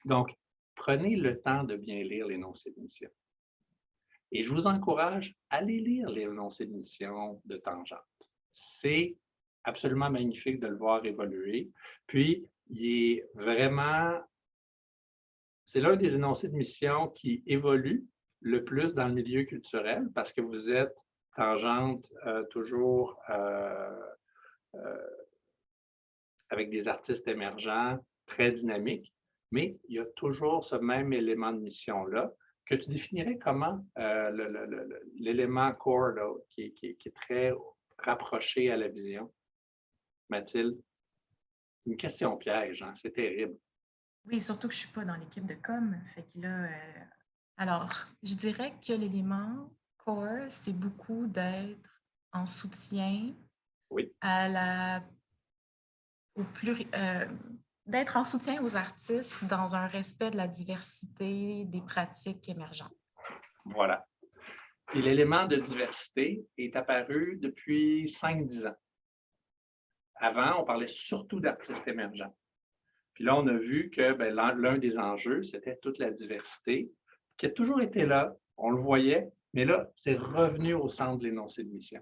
Donc, prenez le temps de bien lire l'énoncé de mission. Et je vous encourage à aller lire l'énoncé de mission de Tangente. C'est absolument magnifique de le voir évoluer. Puis, il est vraiment... C'est l'un des énoncés de mission qui évolue le plus dans le milieu culturel parce que vous êtes Tangente toujours avec des artistes émergents, très dynamiques, mais il y a toujours ce même élément de mission-là que tu définirais comment l'élément core là, qui est très rapproché à la vision. Mathilde, une question piège, hein? C'est terrible. Oui, surtout que je ne suis pas dans l'équipe de com. Fait que là, alors, je dirais que l'élément core, c'est beaucoup d'être en soutien oui. à d'être en soutien aux artistes dans un respect de la diversité des pratiques émergentes. Voilà. Et l'élément de diversité est apparu depuis 5-10 ans. Avant, on parlait surtout d'artistes émergents. Puis là, on a vu que l'un des enjeux, c'était toute la diversité, qui a toujours été là, on le voyait, mais là, c'est revenu au centre de l'énoncé de mission.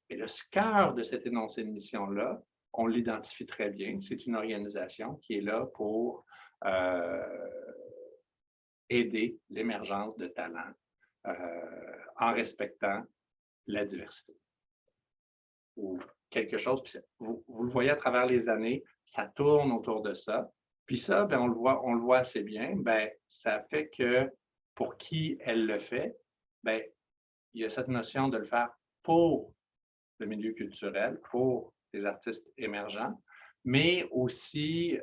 Et le cœur de cet énoncé de mission-là, on l'identifie très bien, c'est une organisation qui est là pour aider l'émergence de talents en respectant la diversité ou quelque chose, puis vous le voyez à travers les années, ça tourne autour de ça. Puis ça, ben, on le voit assez bien, ben, ça fait que pour qui elle le fait, ben, il y a cette notion de le faire pour le milieu culturel, pour les artistes émergents, mais aussi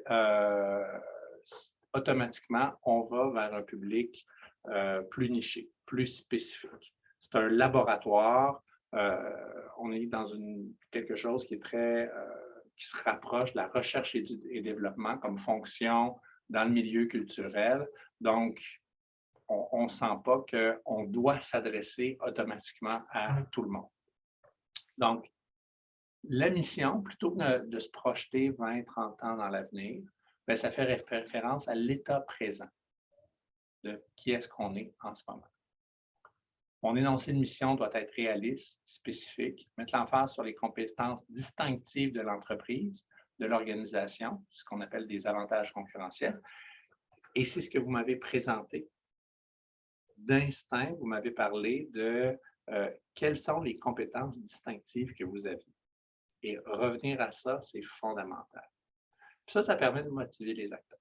automatiquement, on va vers un public plus niché, plus spécifique. C'est un laboratoire. On est dans quelque chose qui est qui se rapproche de la recherche et développement comme fonction dans le milieu culturel. Donc, on ne sent pas qu'on doit s'adresser automatiquement à tout le monde. Donc, la mission, plutôt que de se projeter 20, 30 ans dans l'avenir, bien, ça fait référence à l'état présent de qui est-ce qu'on est en ce moment. Mon énoncé de mission doit être réaliste, spécifique, mettre l'emphase sur les compétences distinctives de l'entreprise, de l'organisation, ce qu'on appelle des avantages concurrentiels. Et c'est ce que vous m'avez présenté. D'instinct, vous m'avez parlé de quelles sont les compétences distinctives que vous avez. Et revenir à ça, c'est fondamental. Puis ça permet de motiver les acteurs.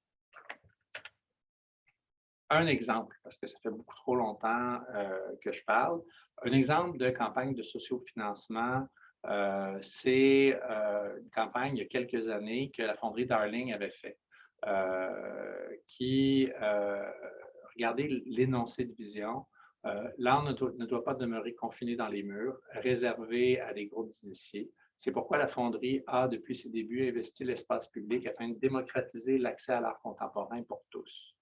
Un exemple, parce que ça fait beaucoup trop longtemps que je parle, un exemple de campagne de sociofinancement, c'est une campagne il y a quelques années que la Fonderie Darling avait fait, qui, regardez l'énoncé de vision, l'art ne doit pas demeurer confiné dans les murs, réservé à des groupes d'initiés. C'est pourquoi la Fonderie a, depuis ses débuts, investi l'espace public afin de démocratiser l'accès à l'art contemporain pour tous.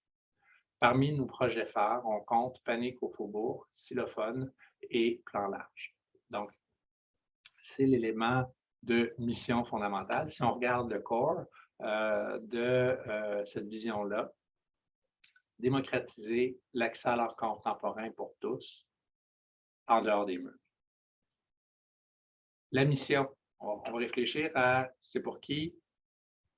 Parmi nos projets phares, on compte Panique au Faubourg, Xylophone et Plan Large. Donc, c'est l'élément de mission fondamentale. Si on regarde le corps de cette vision-là, démocratiser l'accès à l'art contemporain pour tous, en dehors des murs. La mission, on va réfléchir à c'est pour qui,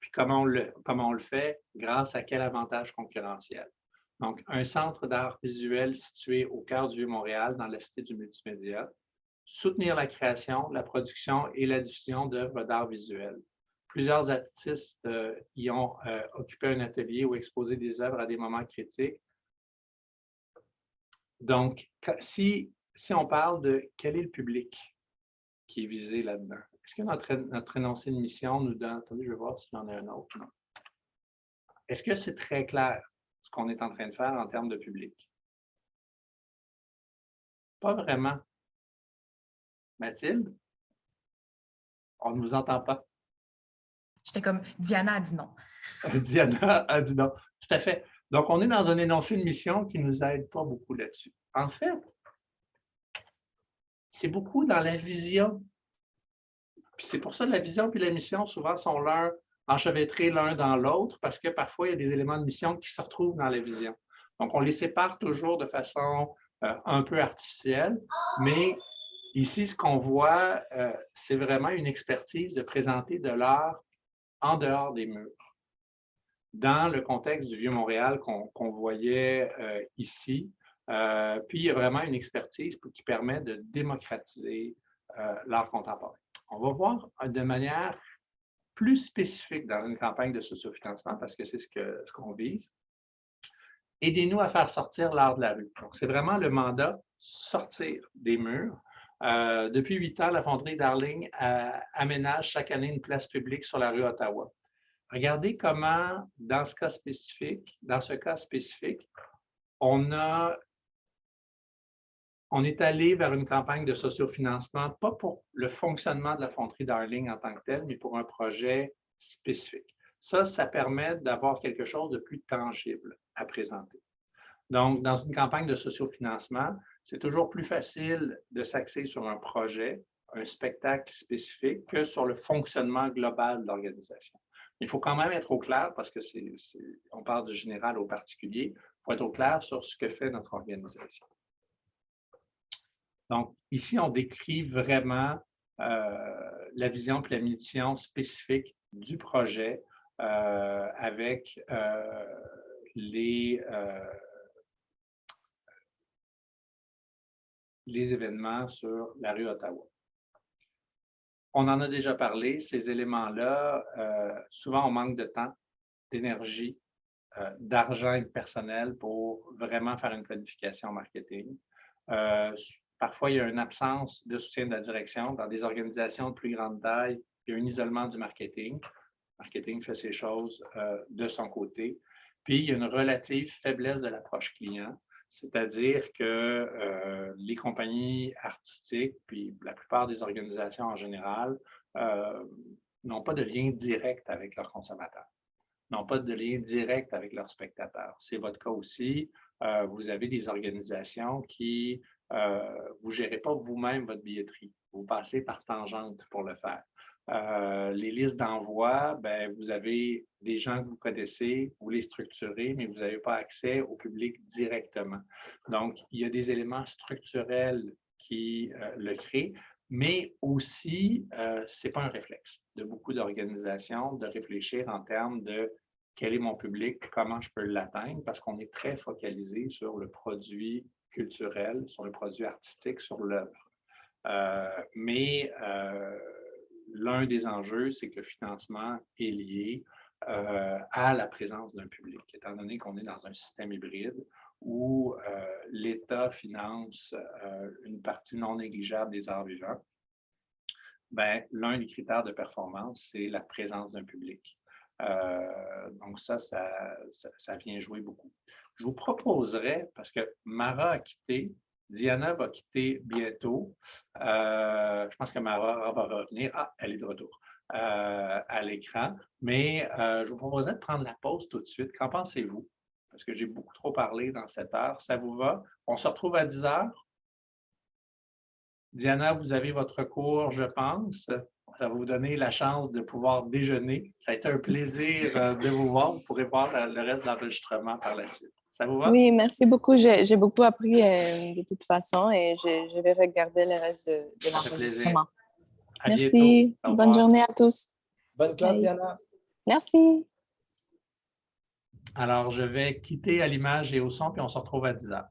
puis comment on le fait, grâce à quel avantage concurrentiel. Donc, un centre d'art visuel situé au cœur du Vieux-Montréal, dans la cité du multimédia, soutenir la création, la production et la diffusion d'œuvres d'art visuel. Plusieurs artistes y ont occupé un atelier ou exposé des œuvres à des moments critiques. Donc, si on parle de quel est le public qui est visé là-dedans, est-ce que notre énoncé de mission nous donne... Attendez, je vais voir s'il y en a un autre. Est-ce que c'est très clair ce qu'on est en train de faire en termes de public? Pas vraiment. Mathilde? On ne vous entend pas. J'étais comme, Diana a dit non. Diana a dit non. Tout à fait. Donc, on est dans un énoncé de mission qui ne nous aide pas beaucoup là-dessus. En fait, c'est beaucoup dans la vision. Puis c'est pour ça que la vision et la mission, souvent, sont enchevêtrés l'un dans l'autre, parce que parfois, il y a des éléments de mission qui se retrouvent dans la vision. Donc, on les sépare toujours de façon un peu artificielle, mais ici, ce qu'on voit, c'est vraiment une expertise de présenter de l'art en dehors des murs. Dans le contexte du Vieux-Montréal qu'on voyait ici, puis il y a vraiment une expertise qui permet de démocratiser l'art contemporain. On va voir de manière plus spécifique dans une campagne de sociofinancement, parce que c'est ce qu'on vise. Aidez-nous à faire sortir l'art de la rue. Donc, c'est vraiment le mandat, sortir des murs. Depuis 8 ans, la Fonderie Darling aménage chaque année une place publique sur la rue Ottawa. Regardez comment, dans ce cas spécifique, on est allé vers une campagne de sociofinancement, pas pour le fonctionnement de la Fonderie Darling en tant que telle, mais pour un projet spécifique. Ça permet d'avoir quelque chose de plus tangible à présenter. Donc, dans une campagne de sociofinancement, c'est toujours plus facile de s'axer sur un projet, un spectacle spécifique, que sur le fonctionnement global de l'organisation. Il faut quand même être au clair, parce que on parle du général au particulier, il faut être au clair sur ce que fait notre organisation. Donc, ici, on décrit vraiment la vision et la mission spécifique du projet avec les événements sur la rue Ottawa. on en a déjà parlé, ces éléments-là, souvent on manque de temps, d'énergie, d'argent et de personnel pour vraiment faire une planification marketing. Parfois, il y a une absence de soutien de la direction. Dans des organisations de plus grande taille, il y a un isolement du marketing. Le marketing fait ses choses de son côté. Puis, il y a une relative faiblesse de l'approche client, c'est-à-dire que les compagnies artistiques, puis la plupart des organisations en général, n'ont pas de lien direct avec leurs consommateurs, n'ont pas de lien direct avec leurs spectateurs. C'est votre cas aussi. Vous avez des organisations qui, vous ne gérez pas vous-même votre billetterie. Vous passez par tangente pour le faire. Les listes d'envoi, ben, vous avez des gens que vous connaissez, vous les structurez, mais vous n'avez pas accès au public directement. Donc, il y a des éléments structurels qui le créent, mais aussi, ce n'est pas un réflexe de beaucoup d'organisations de réfléchir en termes de quel est mon public, comment je peux l'atteindre, parce qu'on est très focalisé sur le produit culturel, sur le produit artistique, sur l'œuvre. Mais l'un des enjeux, c'est que le financement est lié à la présence d'un public, étant donné qu'on est dans un système hybride où l'État finance une partie non négligeable des arts vivants. Ben, l'un des critères de performance, c'est la présence d'un public. Donc ça vient jouer beaucoup. Je vous proposerais, parce que Mara a quitté, Diana va quitter bientôt. Je pense que Mara va revenir. Ah, elle est de retour à l'écran. Mais je vous proposerais de prendre la pause tout de suite. Qu'en pensez-vous? Parce que j'ai beaucoup trop parlé dans cette heure. Ça vous va? On se retrouve à 10 heures. Diana, vous avez votre cours, je pense. Ça va vous donner la chance de pouvoir déjeuner. Ça a été un plaisir de vous voir. Vous pourrez voir le reste de l'enregistrement par la suite. Ça vous va? Oui, merci beaucoup. J'ai beaucoup appris de toute façon et je vais regarder le reste de Ça fait plaisir. l'enregistrement. À Merci. bientôt. Au Bonne revoir. journée à tous. Bonne classe, Bye. Diana. Merci. Alors, je vais quitter à l'image et au son, puis on se retrouve à 10 heures.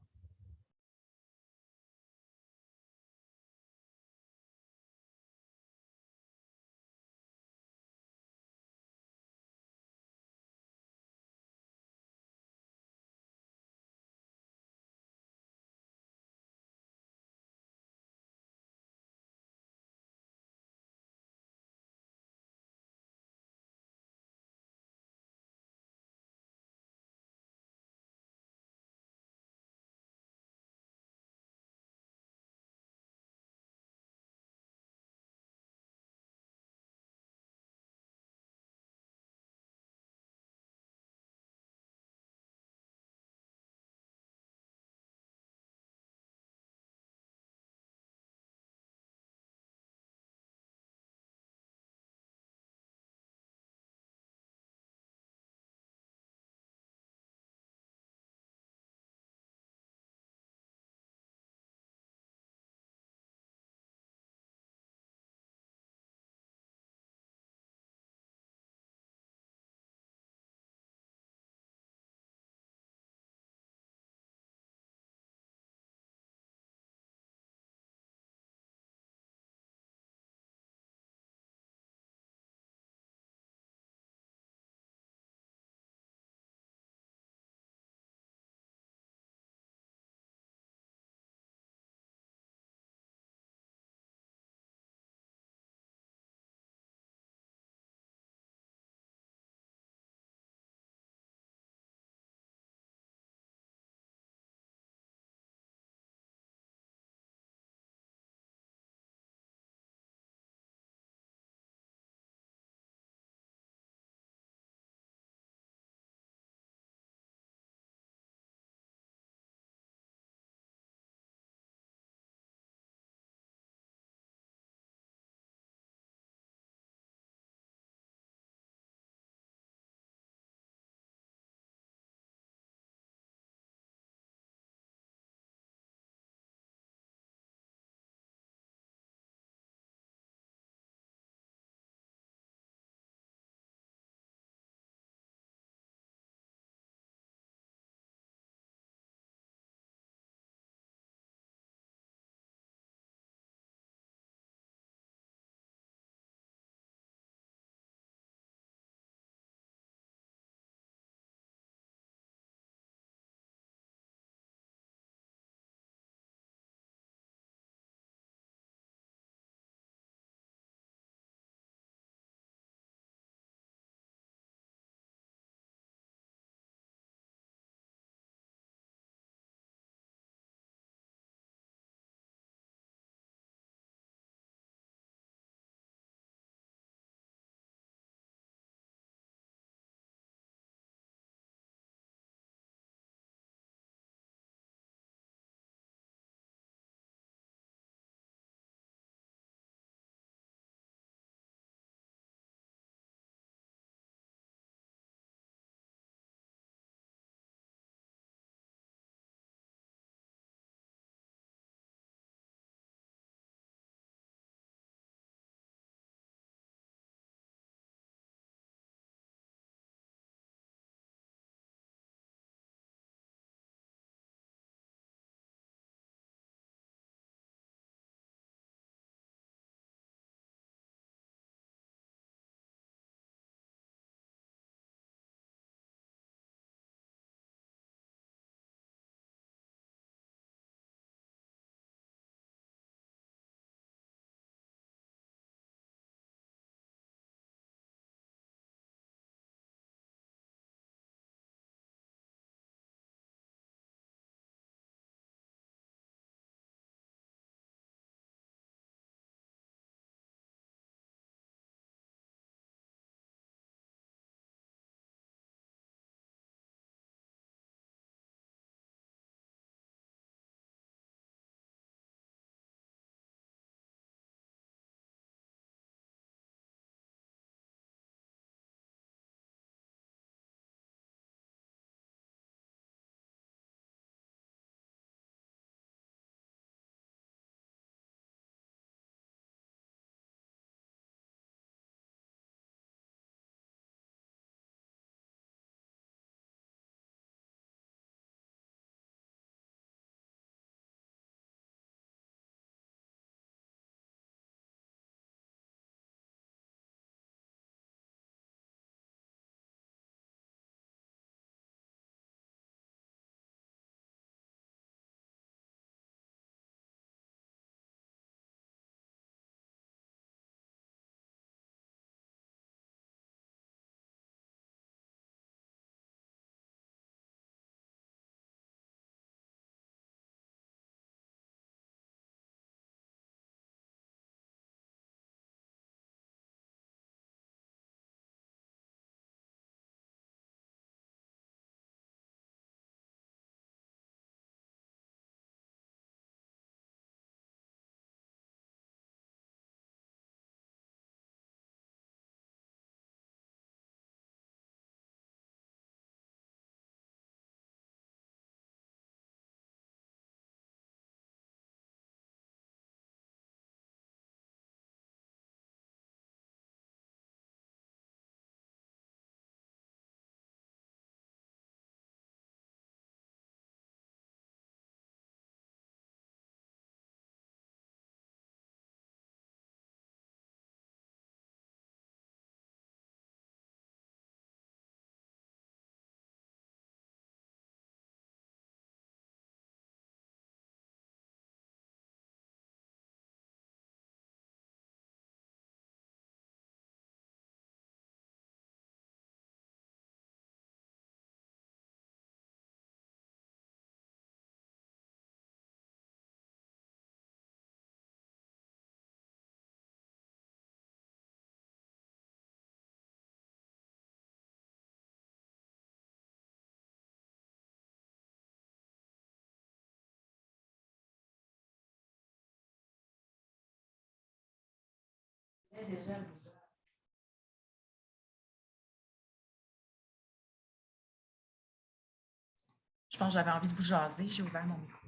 Je pense que j'avais envie de vous jaser. J'ai ouvert mon micro.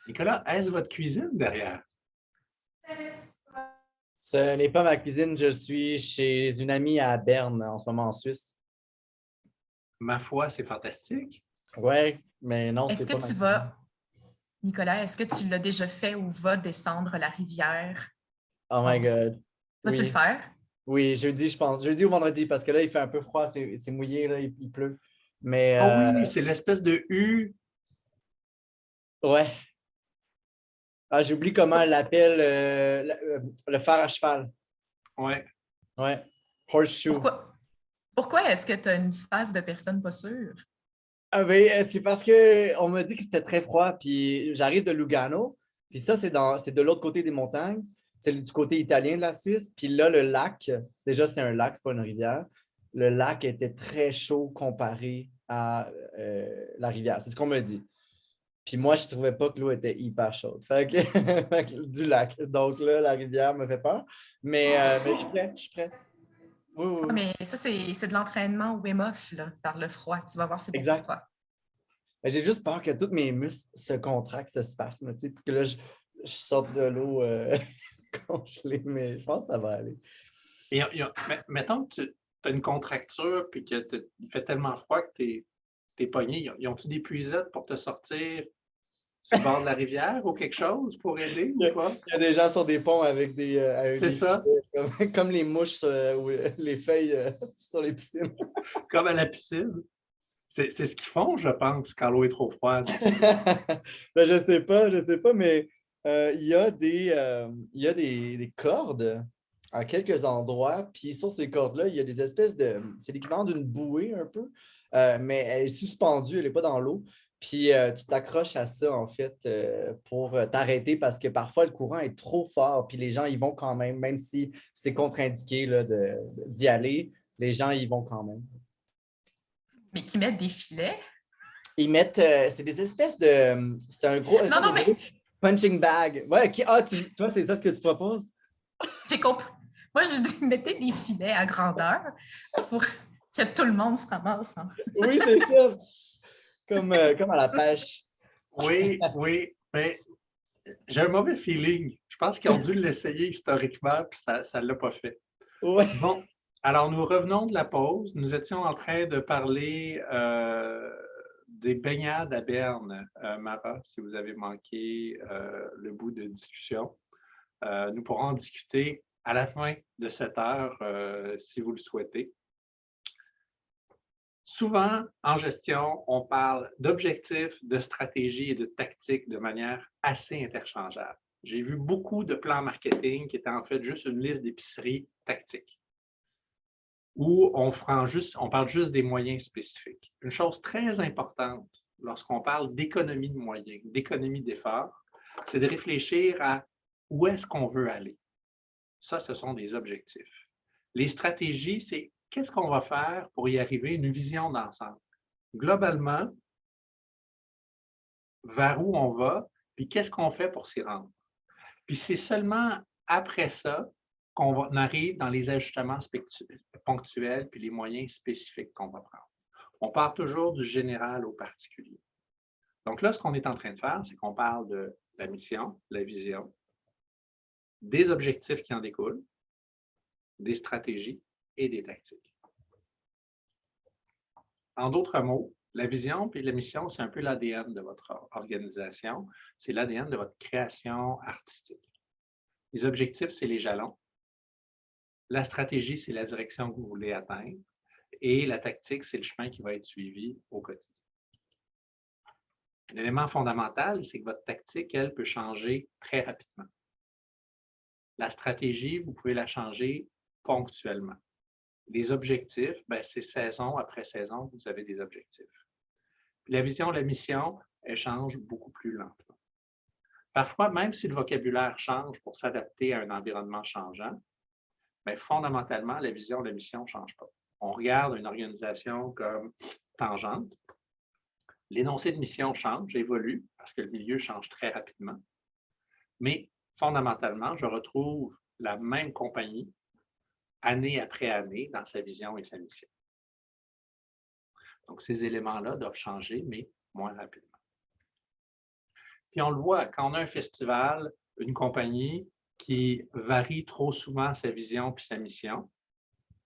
Nicolas, est-ce votre cuisine derrière? Ce n'est pas ma cuisine, je suis chez une amie à Berne, en ce moment en Suisse. Ma foi, c'est fantastique. Ouais, mais non, Est-ce c'est pas que ma tu cuisine. vas, Nicolas, est-ce que tu l'as déjà fait ou vas descendre la rivière? Oh my God. Vas-tu le Oui, faire? oui, jeudi, je pense. Jeudi ou vendredi, parce que là, il fait un peu froid, c'est mouillé, là, il pleut. Mais Ah oui, c'est l'espèce de U. ouais. Ah, j'oublie comment elle l'appelle, le fer à cheval. Ouais. Ouais. Horseshoe. Pourquoi est-ce que tu as une face de personne pas sûre? Ah oui, c'est parce qu'on m'a dit que c'était très froid, puis j'arrive de Lugano, puis ça, c'est de l'autre côté des montagnes, c'est du côté italien de la Suisse, puis là, le lac, déjà, c'est un lac, c'est pas une rivière, le lac était très chaud comparé à la rivière, c'est ce qu'on m'a dit. Puis moi, je trouvais pas que l'eau était hyper chaude, fait que, fait que du lac. Donc là, la rivière me fait peur, mais je suis prêt, je suis prêt. Oui, oui, Ah, oui. mais ça, c'est de l'entraînement Wim Hof là, par le froid. Tu vas voir, c'est bon pour Exact. toi. Mais j'ai juste peur que tous mes muscles se contractent, se spasment, tu sais, puis que là, je sorte de l'eau congelée, mais je pense que ça va aller. Mettons que tu as une contracture puis qu'il fait tellement froid que tu es pogné. Ils ont-tu des puisettes pour te sortir sur le bord de la rivière ou quelque chose pour aider ou pas? Il y a des gens sur des ponts avec C'est des ça, filets, comme les mouches ou les feuilles sur les piscines. comme à la piscine. C'est ce qu'ils font, je pense, quand l'eau est trop froide. Ben, je sais pas, mais il y a des cordes à quelques endroits, puis sur ces cordes-là, il y a des espèces de... C'est l'équivalent d'une bouée un peu, mais elle est suspendue, elle n'est pas dans l'eau. Puis tu t'accroches à ça, en fait, pour t'arrêter parce que parfois le courant est trop fort, puis les gens y vont quand même si c'est contre-indiqué là, d'y aller, les gens y vont quand même. Mais qui mettent des filets. Ils mettent, c'est des espèces de, c'est un gros, Non, non, mais punching bag. Ouais, toi, c'est ça ce que tu proposes? j'ai compris. Moi, je dis, mettez des filets à grandeur pour que tout le monde se ramasse. Oui, c'est ça. Comme à la pêche. Oui, oui. Mais j'ai un mauvais feeling. Je pense qu'ils ont dû l'essayer historiquement, puis ça ne l'a pas fait. Ouais. Bon, alors nous revenons de la pause. Nous étions en train de parler des baignades à Berne, Mara, si vous avez manqué le bout de discussion. Nous pourrons en discuter à la fin de cette heure, si vous le souhaitez. Souvent, en gestion, on parle d'objectifs, de stratégie et de tactique de manière assez interchangeable. J'ai vu beaucoup de plans marketing qui étaient en fait juste une liste d'épiceries tactiques, où on parle juste des moyens spécifiques. Une chose très importante lorsqu'on parle d'économie de moyens, d'économie d'efforts, c'est de réfléchir à où est-ce qu'on veut aller. Ça, ce sont des objectifs. Les stratégies, c'est qu'est-ce qu'on va faire pour y arriver, une vision d'ensemble. Globalement, vers où on va, puis qu'est-ce qu'on fait pour s'y rendre. Puis c'est seulement après ça qu'on arrive dans les ajustements ponctuels puis les moyens spécifiques qu'on va prendre. On part toujours du général au particulier. Donc là, ce qu'on est en train de faire, c'est qu'on parle de la mission, la vision, des objectifs qui en découlent, des stratégies et des tactiques. En d'autres mots, la vision et la mission, c'est un peu l'ADN de votre organisation, c'est l'ADN de votre création artistique. Les objectifs, c'est les jalons. La stratégie, c'est la direction que vous voulez atteindre. Et la tactique, c'est le chemin qui va être suivi au quotidien. L'élément fondamental, c'est que votre tactique, elle, peut changer très rapidement. La stratégie, vous pouvez la changer ponctuellement. Les objectifs, c'est saison après saison, vous avez des objectifs. Puis la vision, la mission, elle change beaucoup plus lentement. Parfois, même si le vocabulaire change pour s'adapter à un environnement changeant, fondamentalement, la vision, la mission ne change pas. On regarde une organisation comme Tangente. L'énoncé de mission change, évolue, parce que le milieu change très rapidement. Mais fondamentalement, je retrouve la même compagnie année après année dans sa vision et sa mission. Donc, ces éléments-là doivent changer, mais moins rapidement. Puis on le voit, quand on a un festival, une compagnie qui varie trop souvent sa vision puis sa mission,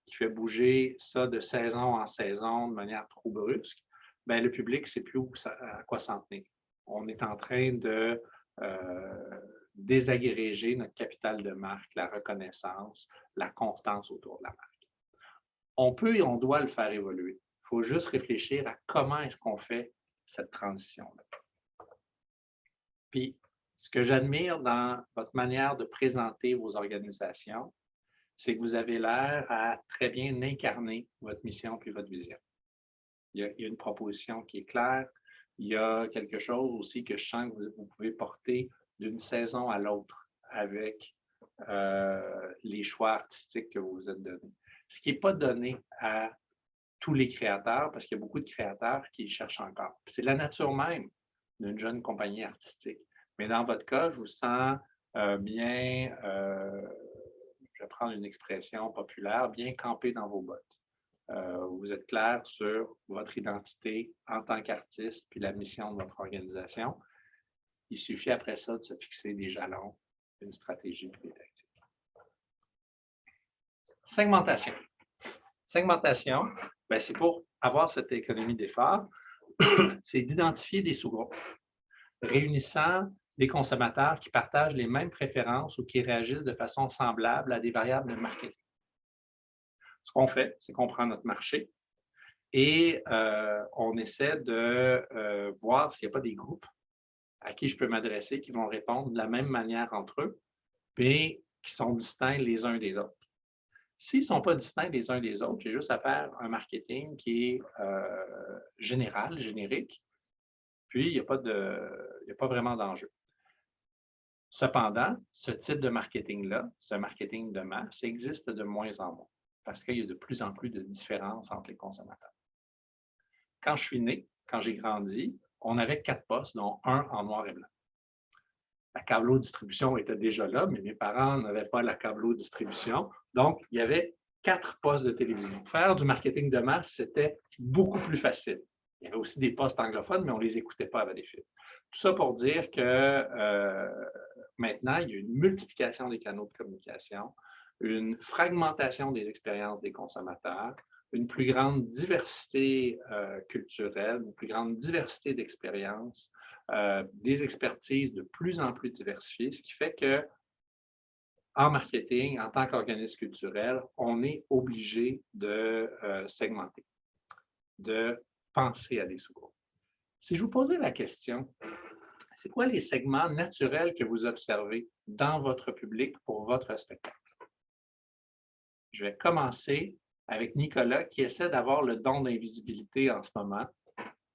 qui fait bouger ça de saison en saison de manière trop brusque, bien, le public ne sait plus à quoi s'en tenir. On est en train de désagréger notre capital de marque, la reconnaissance, la constance autour de la marque. On peut et on doit le faire évoluer. Il faut juste réfléchir à comment est-ce qu'on fait cette transition-là. Puis, ce que j'admire dans votre manière de présenter vos organisations, c'est que vous avez l'air à très bien incarner votre mission puis votre vision. Il y a une proposition qui est claire. Il y a quelque chose aussi que je sens que vous pouvez porter d'une saison à l'autre avec les choix artistiques que vous vous êtes donnés. Ce qui n'est pas donné à tous les créateurs, parce qu'il y a beaucoup de créateurs qui cherchent encore. C'est la nature même d'une jeune compagnie artistique. Mais dans votre cas, je vous sens bien, je vais prendre une expression populaire, bien campé dans vos bottes. Vous êtes clair sur votre identité en tant qu'artiste puis la mission de votre organisation. Il suffit après ça de se fixer des jalons, une stratégie puis des tactiques. Segmentation. Segmentation, ben, c'est pour avoir cette économie d'effort, c'est d'identifier des sous-groupes réunissant des consommateurs qui partagent les mêmes préférences ou qui réagissent de façon semblable à des variables de marketing. Ce qu'on fait, c'est qu'on prend notre marché et on essaie de voir s'il n'y a pas des groupes à qui je peux m'adresser qui vont répondre de la même manière entre eux, mais qui sont distincts les uns des autres. S'ils ne sont pas distincts les uns des autres, j'ai juste à faire un marketing qui est général, générique, puis il n'y a pas vraiment d'enjeu. Cependant, ce type de marketing-là, ce marketing de masse, existe de moins en moins parce qu'il y a de plus en plus de différences entre les consommateurs. Quand je suis né, quand j'ai grandi, on avait 4 postes, dont un en noir et blanc. La câbleau-distribution était déjà là, mais mes parents n'avaient pas la câbleau-distribution. Donc, il y avait 4 postes de télévision. Faire du marketing de masse, c'était beaucoup plus facile. Il y avait aussi des postes anglophones, mais on ne les écoutait pas avec des films. Tout ça pour dire que maintenant, il y a une multiplication des canaux de communication, une fragmentation des expériences des consommateurs, une plus grande diversité culturelle, une plus grande diversité d'expériences, des expertises de plus en plus diversifiées, ce qui fait que en marketing, en tant qu'organisme culturel, on est obligé de segmenter, de penser à des sous-groupes. Si je vous posais la question, c'est quoi les segments naturels que vous observez dans votre public pour votre spectacle? Je vais commencer avec Nicolas qui essaie d'avoir le don d'invisibilité en ce moment.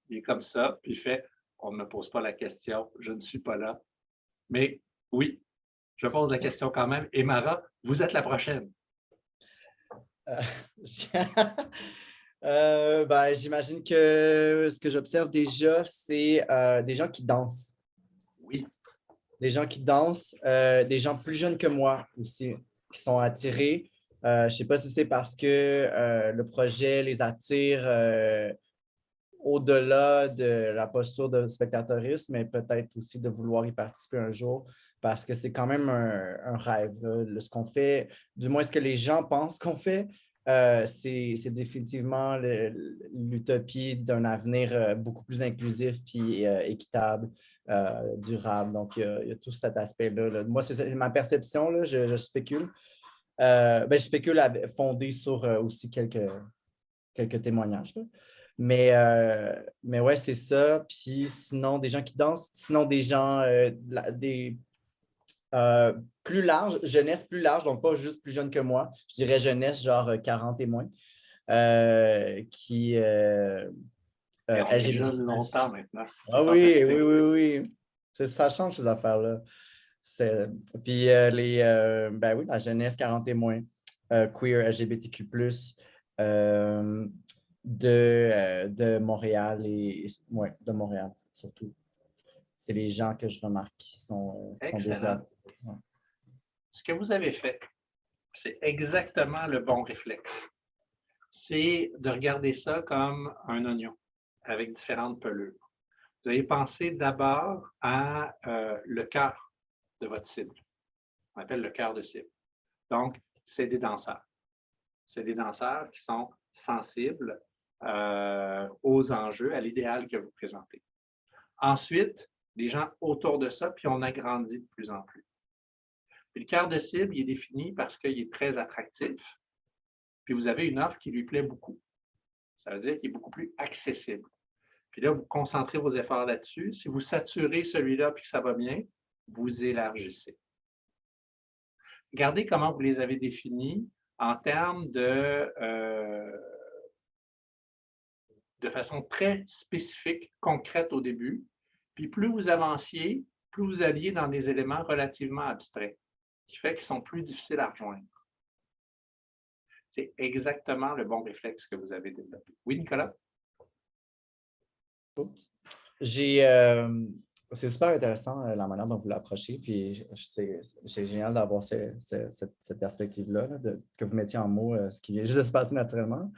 Il est comme ça, puis il fait « On ne me pose pas la question, je ne suis pas là. » Mais oui, je pose la question quand même. Et Mara, vous êtes la prochaine. Ben, j'imagine que ce que j'observe déjà, c'est des gens qui dansent. Oui. Des gens qui dansent, des gens plus jeunes que moi aussi, qui sont attirés. Je ne sais pas si c'est parce que le projet les attire au-delà de la posture de spectateurisme, mais peut-être aussi de vouloir y participer un jour, parce que c'est quand même un rêve. Là. Ce qu'on fait, du moins ce que les gens pensent qu'on fait, c'est définitivement l'utopie d'un avenir beaucoup plus inclusif puis équitable, durable. Donc, il y a tout cet aspect-là. Là. Moi, c'est ma perception, là, je spécule. Je spécule fondé sur aussi quelques témoignages. Là. Mais ouais, c'est ça. Puis sinon, des gens qui dansent, sinon des gens plus larges, jeunesse plus large, donc pas juste plus jeune que moi. Je dirais jeunesse, genre 40 et moins. Qui déjà longtemps maintenant. Ah oui, oui, oui, oui. Ça change ces affaires-là. Puis ben oui, la jeunesse 40 et moins, queer, LGBTQ+, de Montréal ouais, de Montréal surtout. C'est les gens que je remarque qui sont déjà. Ouais. ce que vous avez fait, c'est exactement le bon réflexe. C'est de regarder ça comme un oignon avec différentes pelures. Vous allez penser d'abord à le cœur de votre cible. On appelle le cœur de cible. Donc, c'est des danseurs. C'est des danseurs qui sont sensibles aux enjeux, à l'idéal que vous présentez. Ensuite, des gens autour de ça, puis on agrandit de plus en plus. Puis le cœur de cible, il est défini parce qu'il est très attractif, puis vous avez une offre qui lui plaît beaucoup. Ça veut dire qu'il est beaucoup plus accessible. Puis là, vous concentrez vos efforts là-dessus. Si vous saturez celui-là puis que ça va bien, vous élargissez. Regardez comment vous les avez définis en termes de façon très spécifique, concrète au début. Puis plus vous avanciez, plus vous alliez dans des éléments relativement abstraits, qui fait qu'ils sont plus difficiles à rejoindre. C'est exactement le bon réflexe que vous avez développé. Oui, Nicolas? Oups. C'est super intéressant la manière dont vous l'approchez, puis c'est génial d'avoir cette perspective-là, que vous mettiez en mots ce qui vient juste de se passer naturellement.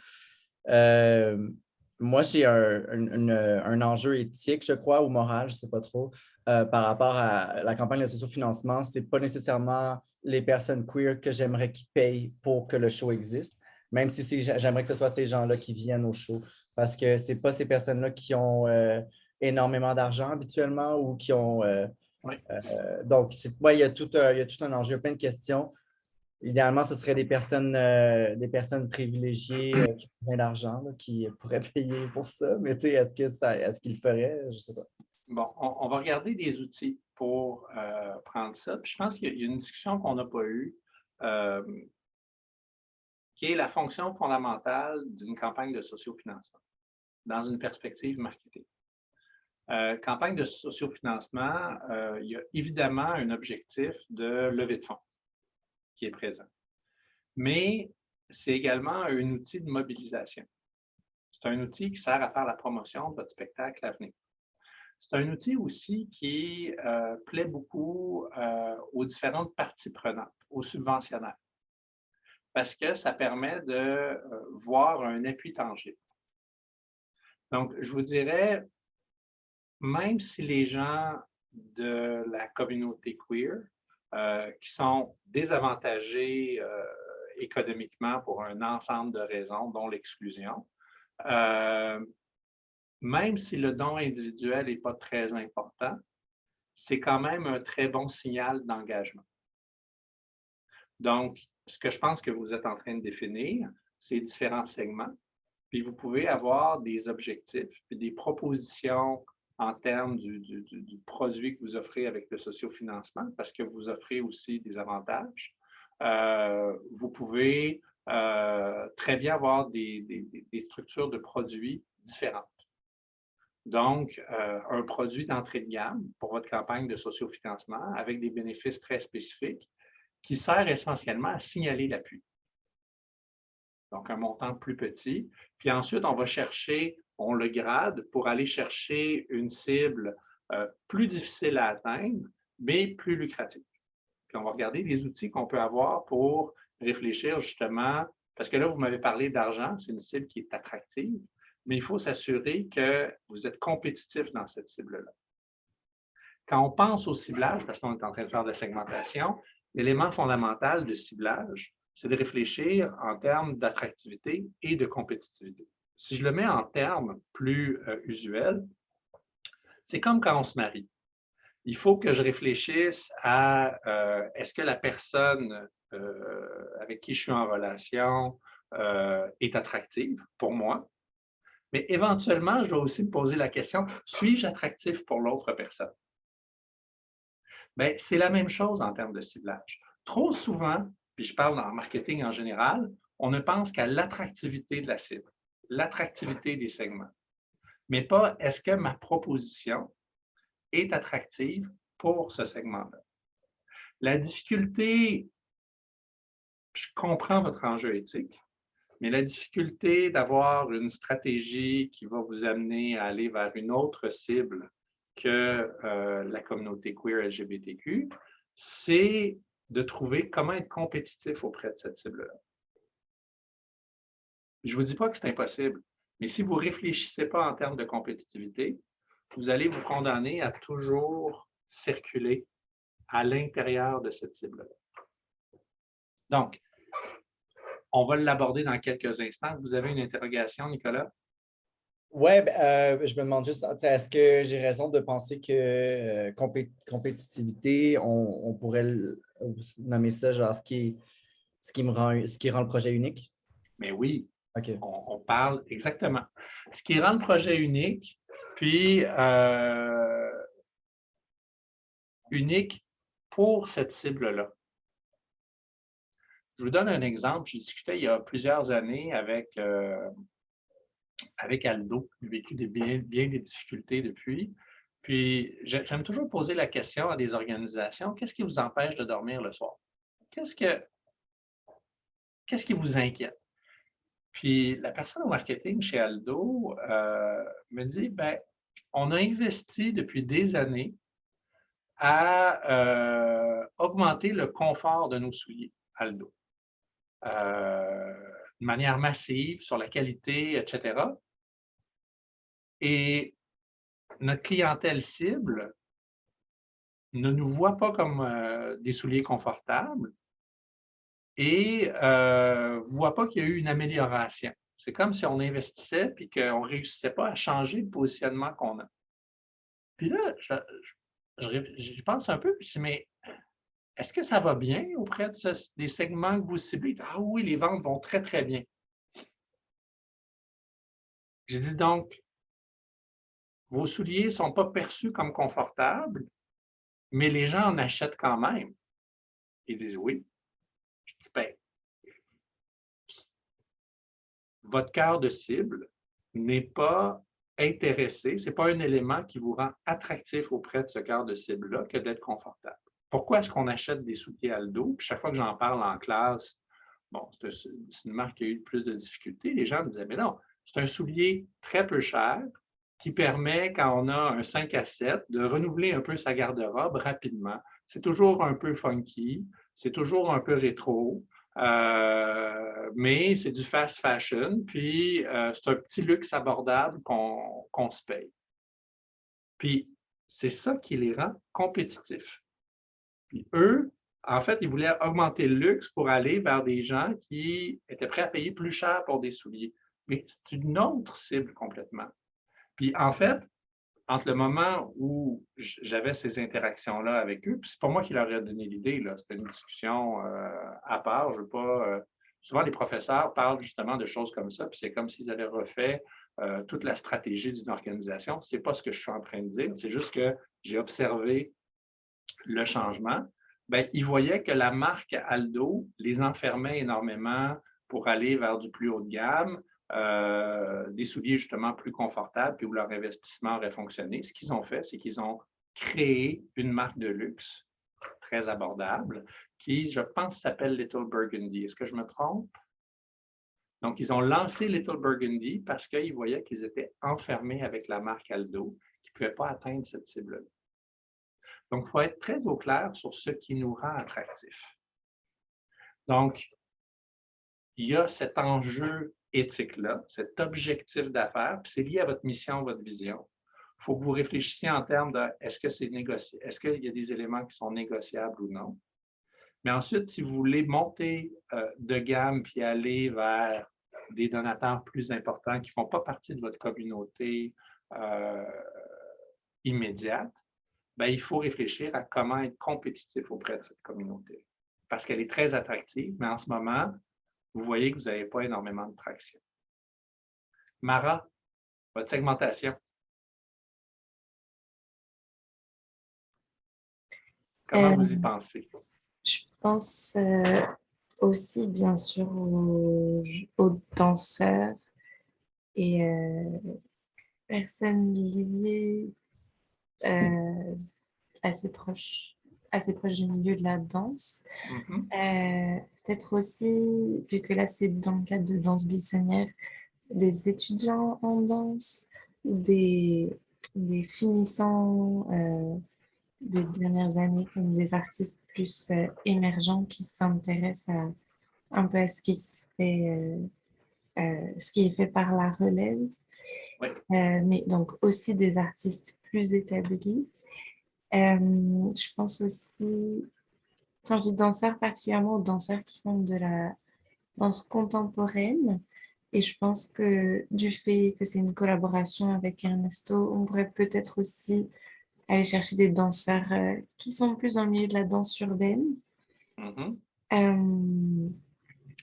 Moi, j'ai un enjeu éthique, je crois, ou moral, je ne sais pas trop, par rapport à la campagne de sociofinancement. Ce n'est pas nécessairement les personnes queer que j'aimerais qu'ils payent pour que le show existe, même si j'aimerais que ce soit ces gens-là qui viennent au show, parce que ce n'est pas ces personnes-là qui ont énormément d'argent habituellement ou qui ont… Oui. Donc, il y a tout un enjeu, plein de questions. Idéalement, ce serait des personnes privilégiées qui ont plein d'argent, qui pourraient payer pour ça. Mais tu sais, est-ce qu'ils le feraient? Je ne sais pas. Bon, on va regarder des outils pour prendre ça. Puis je pense qu'il y a une discussion qu'on n'a pas eue, qui est la fonction fondamentale d'une campagne de sociofinancement dans une perspective marketing. Campagne de sociofinancement, il y a évidemment un objectif de levée de fonds qui est présent. Mais c'est également un outil de mobilisation. C'est un outil qui sert à faire la promotion de votre spectacle à venir. C'est un outil aussi qui plaît beaucoup aux différentes parties prenantes, aux subventionnaires, parce que ça permet de voir un appui tangible. Donc, je vous dirais, même si les gens de la communauté queer, qui sont désavantagés économiquement pour un ensemble de raisons, dont l'exclusion, même si le don individuel n'est pas très important, c'est quand même un très bon signal d'engagement. Donc, ce que je pense que vous êtes en train de définir, c'est différents segments. Puis vous pouvez avoir des objectifs, puis des propositions en termes du produit que vous offrez avec le sociofinancement, parce que vous offrez aussi des avantages. Vous pouvez très bien avoir des structures de produits différentes. Donc, un produit d'entrée de gamme pour votre campagne de sociofinancement avec des bénéfices très spécifiques qui sert essentiellement à signaler l'appui. Donc, un montant plus petit. Puis ensuite, on va chercher, on le grade pour aller chercher une cible plus difficile à atteindre, mais plus lucrative. Puis on va regarder les outils qu'on peut avoir pour réfléchir justement, parce que là, vous m'avez parlé d'argent, c'est une cible qui est attractive, mais il faut s'assurer que vous êtes compétitif dans cette cible-là. Quand on pense au ciblage, parce qu'on est en train de faire de la segmentation, l'élément fondamental de ciblage, c'est de réfléchir en termes d'attractivité et de compétitivité. Si je le mets en termes plus usuels, c'est comme quand on se marie. Il faut que je réfléchisse à est-ce que la personne avec qui je suis en relation est attractive pour moi? Mais éventuellement, je dois aussi me poser la question, suis-je attractif pour l'autre personne? Bien, c'est la même chose en termes de ciblage. Trop souvent, puis je parle en marketing en général, on ne pense qu'à l'attractivité de la cible, l'attractivité des segments, mais pas est-ce que ma proposition est attractive pour ce segment-là. La difficulté, je comprends votre enjeu éthique, mais la difficulté d'avoir une stratégie qui va vous amener à aller vers une autre cible que la communauté queer LGBTQ, c'est de trouver comment être compétitif auprès de cette cible-là. Je ne vous dis pas que c'est impossible, mais si vous ne réfléchissez pas en termes de compétitivité, vous allez vous condamner à toujours circuler à l'intérieur de cette cible-là. Donc, on va l'aborder dans quelques instants. Vous avez une interrogation, Nicolas? Oui, je me demande juste, est-ce que j'ai raison de penser que compétitivité, on pourrait nommer ça genre ce qui rend le projet unique? Mais oui, OK. on parle exactement. Ce qui rend le projet unique, puis unique pour cette cible-là. Je vous donne un exemple. Je discutais il y a plusieurs années avec Aldo. J'ai vécu bien des difficultés depuis. Puis, j'aime toujours poser la question à des organisations, qu'est-ce qui vous empêche de dormir le soir? Qu'est-ce qui vous inquiète? Puis, la personne au marketing chez Aldo me dit, ben, on a investi depuis des années à augmenter le confort de nos souliers, Aldo. De manière massive, sur la qualité, etc. Et notre clientèle cible ne nous voit pas comme des souliers confortables et ne voit pas qu'il y a eu une amélioration. C'est comme si on investissait et qu'on ne réussissait pas à changer le positionnement qu'on a. Puis là, je pense un peu, puis je dis, mais est-ce que ça va bien auprès des segments que vous ciblez? Ah oui, les ventes vont très, très bien. J'ai dit donc, vos souliers ne sont pas perçus comme confortables, mais les gens en achètent quand même. Ils disent oui. Je dis, ben, votre cœur de cible n'est pas intéressé, ce n'est pas un élément qui vous rend attractif auprès de ce cœur de cible-là que d'être confortable. Pourquoi est-ce qu'on achète des souliers Aldo? Puis chaque fois que j'en parle en classe, bon, c'est une marque qui a eu le plus de difficultés, les gens me disaient, mais non, c'est un soulier très peu cher qui permet, quand on a un 5 à 7, de renouveler un peu sa garde-robe rapidement. C'est toujours un peu funky, c'est toujours un peu rétro, mais c'est du fast fashion, puis c'est un petit luxe abordable qu'on se paye. Puis, c'est ça qui les rend compétitifs. Puis eux, en fait, ils voulaient augmenter le luxe pour aller vers des gens qui étaient prêts à payer plus cher pour des souliers. Mais c'est une autre cible complètement. Puis en fait, entre le moment où j'avais ces interactions-là avec eux, puis c'est pas moi qui leur ai donné l'idée, c'était une discussion à part. Je veux pas. Souvent, les professeurs parlent justement de choses comme ça, puis c'est comme s'ils avaient refait toute la stratégie d'une organisation. C'est pas ce que je suis en train de dire, c'est juste que j'ai observé le changement. Bien, ils voyaient que la marque Aldo les enfermait énormément pour aller vers du plus haut de gamme, des souliers justement plus confortables, puis où leur investissement aurait fonctionné. Ce qu'ils ont fait, c'est qu'ils ont créé une marque de luxe très abordable qui, je pense, s'appelle Little Burgundy. Est-ce que je me trompe? Donc, ils ont lancé Little Burgundy parce qu'ils voyaient qu'ils étaient enfermés avec la marque Aldo, qui ne pouvaient pas atteindre cette cible-là. Donc, il faut être très au clair sur ce qui nous rend attractifs. Donc, il y a cet enjeu éthique-là, cet objectif d'affaires, puis c'est lié à votre mission, votre vision. Il faut que vous réfléchissiez en termes de est-ce que c'est négociable, est-ce qu'il y a des éléments qui sont négociables ou non. Mais ensuite, si vous voulez monter de gamme puis aller vers des donateurs plus importants qui ne font pas partie de votre communauté immédiate, bien, il faut réfléchir à comment être compétitif auprès de cette communauté. Parce qu'elle est très attractive, mais en ce moment, vous voyez que vous n'avez pas énormément de traction. Mara, votre segmentation. Comment vous y pensez? Je pense aussi, bien sûr, aux danseurs et personnes liées assez proches du milieu de la danse. Peut-être aussi, vu que là, c'est dans le cadre de danse buissonnière, des étudiants en danse, des finissants des dernières années, comme des artistes plus émergents qui s'intéressent un peu à ce qui se fait, ce qui est fait par la relève, Oui. mais donc aussi des artistes plus établis. Je pense aussi, quand je dis danseurs, particulièrement aux danseurs qui font de la danse contemporaine. Et je pense que du fait que c'est une collaboration avec Ernesto, on pourrait peut-être aussi aller chercher des danseurs qui sont plus dans le milieu de la danse urbaine. Mhm.